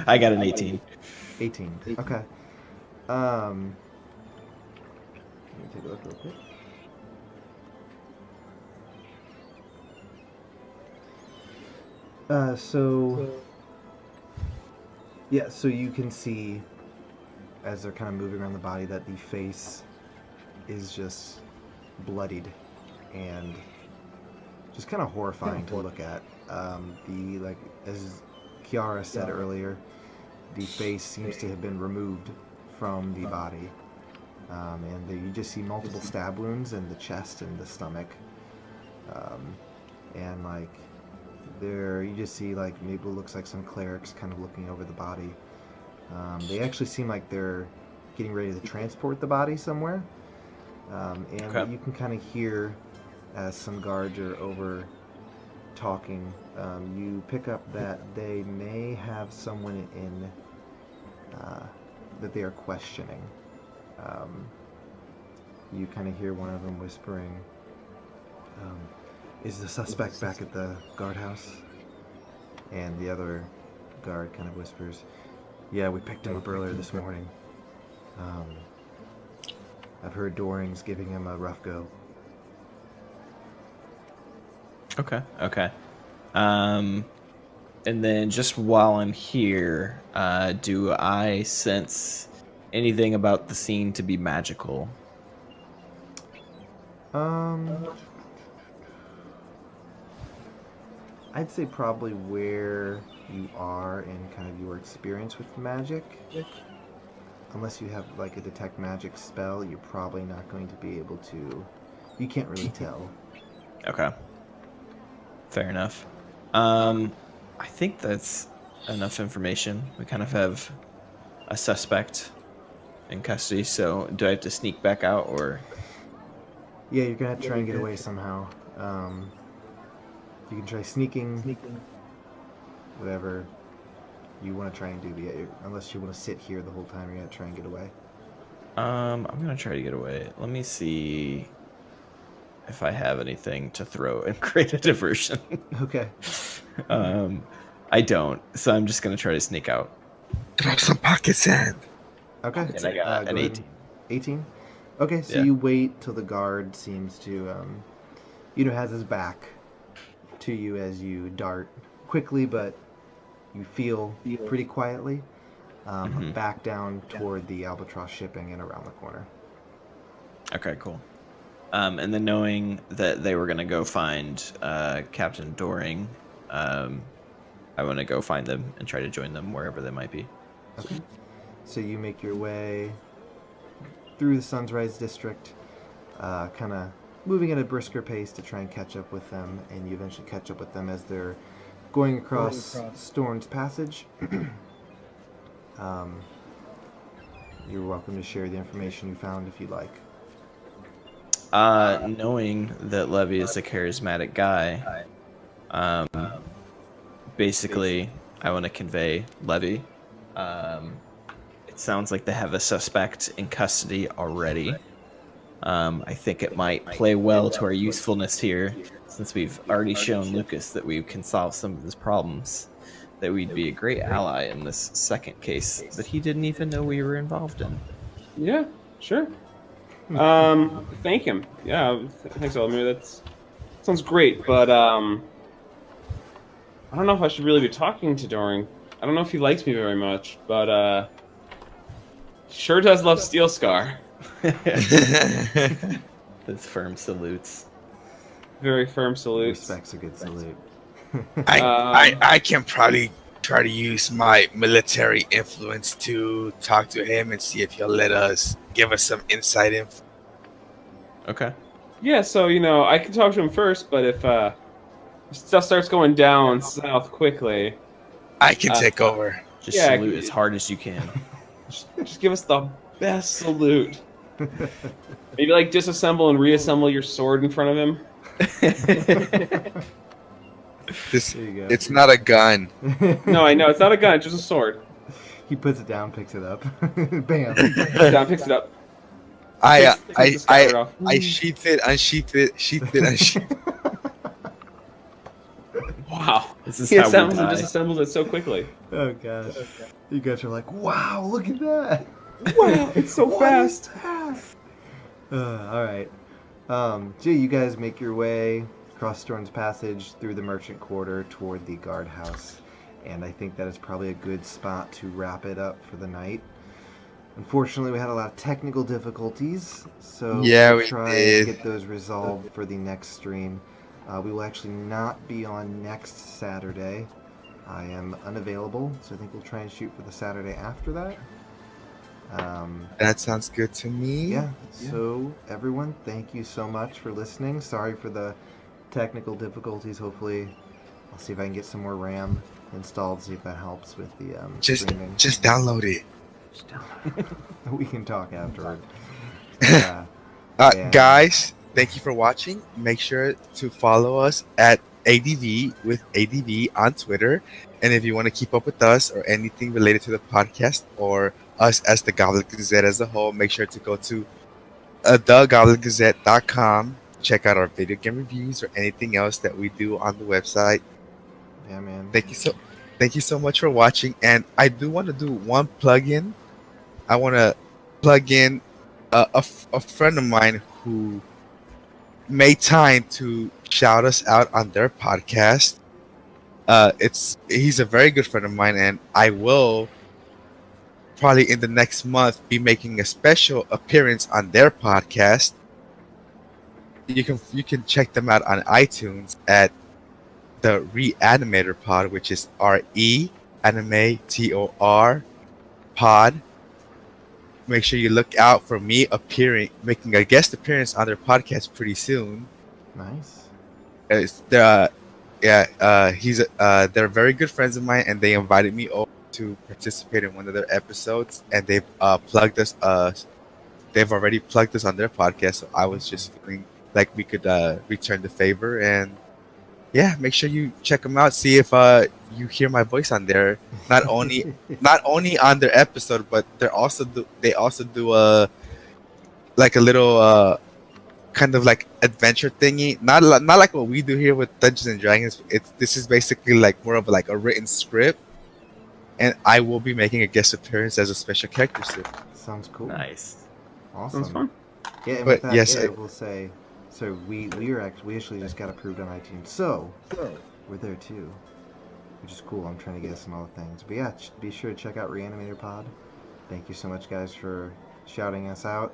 I got an 18. 18. Okay. Let me take a look real quick. So you can see, as they're kind of moving around the body, that the face is just bloodied and just kind of horrifying to look at. As Kiara said earlier, the face seems to have been removed from the body, and you just see multiple stab wounds in the chest and the stomach, and you just see maybe it looks like some clerics kind of looking over the body. They actually seem like they're getting ready to transport the body somewhere, and you can kind of hear as some guards are over talking. You pick up that they may have someone in that they are questioning. You kind of hear one of them whispering, "Is the suspect back at the guardhouse?" And the other guard kind of whispers, "Yeah, we picked him up earlier this morning. I've heard Doring's giving him a rough go." Okay. And then just while I'm here, do I sense anything about the scene to be magical? I'd say probably where you are in kind of your experience with magic. Unless you have a detect magic spell, you're probably not going to be able to. You can't really tell. Okay. Fair enough. I think that's enough information. We kind of have a suspect in custody, so do I have to sneak back out, or? Yeah, you're gonna try and get away somehow. You can try sneaking, whatever you want to try and do. But yeah, unless you want to sit here the whole time, you're gonna try and get away. I'm gonna try to get away. Let me see if I have anything to throw and create a diversion. Okay. I don't, so I'm just gonna try to sneak out. Throw some pocket sand. Okay. And I got an 18. 18? Okay, so Yeah. you wait till the guard seems to, has his back to you as you dart quickly, but you feel pretty quietly back down toward the Albatross shipping and around the corner. Okay, cool. And then knowing that they were going to go find Captain Doring, I want to go find them and try to join them wherever they might be. Okay. So you make your way through the Sunrise District, kind of moving at a brisker pace to try and catch up with them, and you eventually catch up with them as they're going across Storn's Passage. You're welcome to share the information you found if you'd like. Knowing that Levy is a charismatic guy, basically, I want to convey Levy. It sounds like they have a suspect in custody already. I think it might play well to our usefulness here, since we've already shown Lucas that we can solve some of his problems, that we'd be a great ally in this second case that he didn't even know we were involved in. Yeah, sure. Thank him. Yeah, thanks, Elamir. That sounds great, but I don't know if I should really be talking to Doring. I don't know if he likes me very much, but sure does love Steel Scar. This firm salutes. Very firm salutes. Respect's a good salute. I can probably try to use my military influence to talk to him and see if he'll give us some insight info. Okay. Yeah, so I can talk to him first, but if stuff starts going down south quickly, I can Uh, take over. Just Yeah, salute as hard as you can. just give us the best salute. Maybe like disassemble and reassemble your sword in front of him. This There you go. it's not a gun. No, I know it's not a gun, it's just a sword. He puts it down, picks it up. Bam. John picks it up. I Takes the scabbard off. I sheath it, unsheath it, sheath it, unsheath it. Wow. This is He how we assembles and die. disassembles it so quickly. Oh gosh. You guys are like, wow, look at that. Wow, it's so What fast. is that? All right. You guys make your way across Storm's Passage through the Merchant Quarter toward the guardhouse, and I think that is probably a good spot to wrap it up for the night. Unfortunately, we had a lot of technical difficulties, so Yeah, we'll we try did. and get those resolved for the next stream. We will actually not be on next Saturday. I am unavailable, so I think we'll try and shoot for the Saturday after that. That sounds good to me. Yeah, so everyone, thank you so much for listening. Sorry for the technical difficulties. Hopefully, I'll see if I can get some more RAM installed, see if that helps with the streaming. Just download it. We can talk afterward. Yeah. And- Guys, thank you for watching. Make sure to follow us at ADV with ADV on Twitter. And if you want to keep up with us or anything related to the podcast or us as the Goblin Gazette as a whole, make sure to go to thegoblingazette.com. Check out our video game reviews or anything else that we do on the website. Yeah, man. Thank you so much for watching. And I do want to do one plug-in. I want to plug in a friend of mine who made time to shout us out on their podcast. He's a very good friend of mine, and I will probably in the next month be making a special appearance on their podcast. You can check them out on iTunes at the Reanimator Pod, which is REAnimator Pod. Make sure you look out for me making a guest appearance on their podcast pretty soon. Nice. They're very good friends of mine, and they invited me over to participate in one of their episodes, and they've plugged us. They've already plugged us on their podcast, so I was just feeling like we could return the favor, and yeah, make sure you check them out. See if you hear my voice on there. Not only on their episode, but they also do a little kind of like adventure thingy. Not like what we do here with Dungeons and Dragons. This is basically like more of like a written script, and I will be making a guest appearance as a special character soon. Sounds cool. Nice. Awesome. Sounds fun. Yeah, and But with that, yes, I will say, so we actually just got approved on iTunes, so we're there too, which is cool. I'm trying to get us some other things, but yeah, be sure to check out Reanimator Pod. Thank you so much, guys, for shouting us out.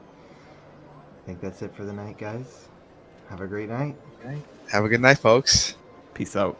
I think that's it for the night, guys. Have a great night. Have a good night, folks. Peace out.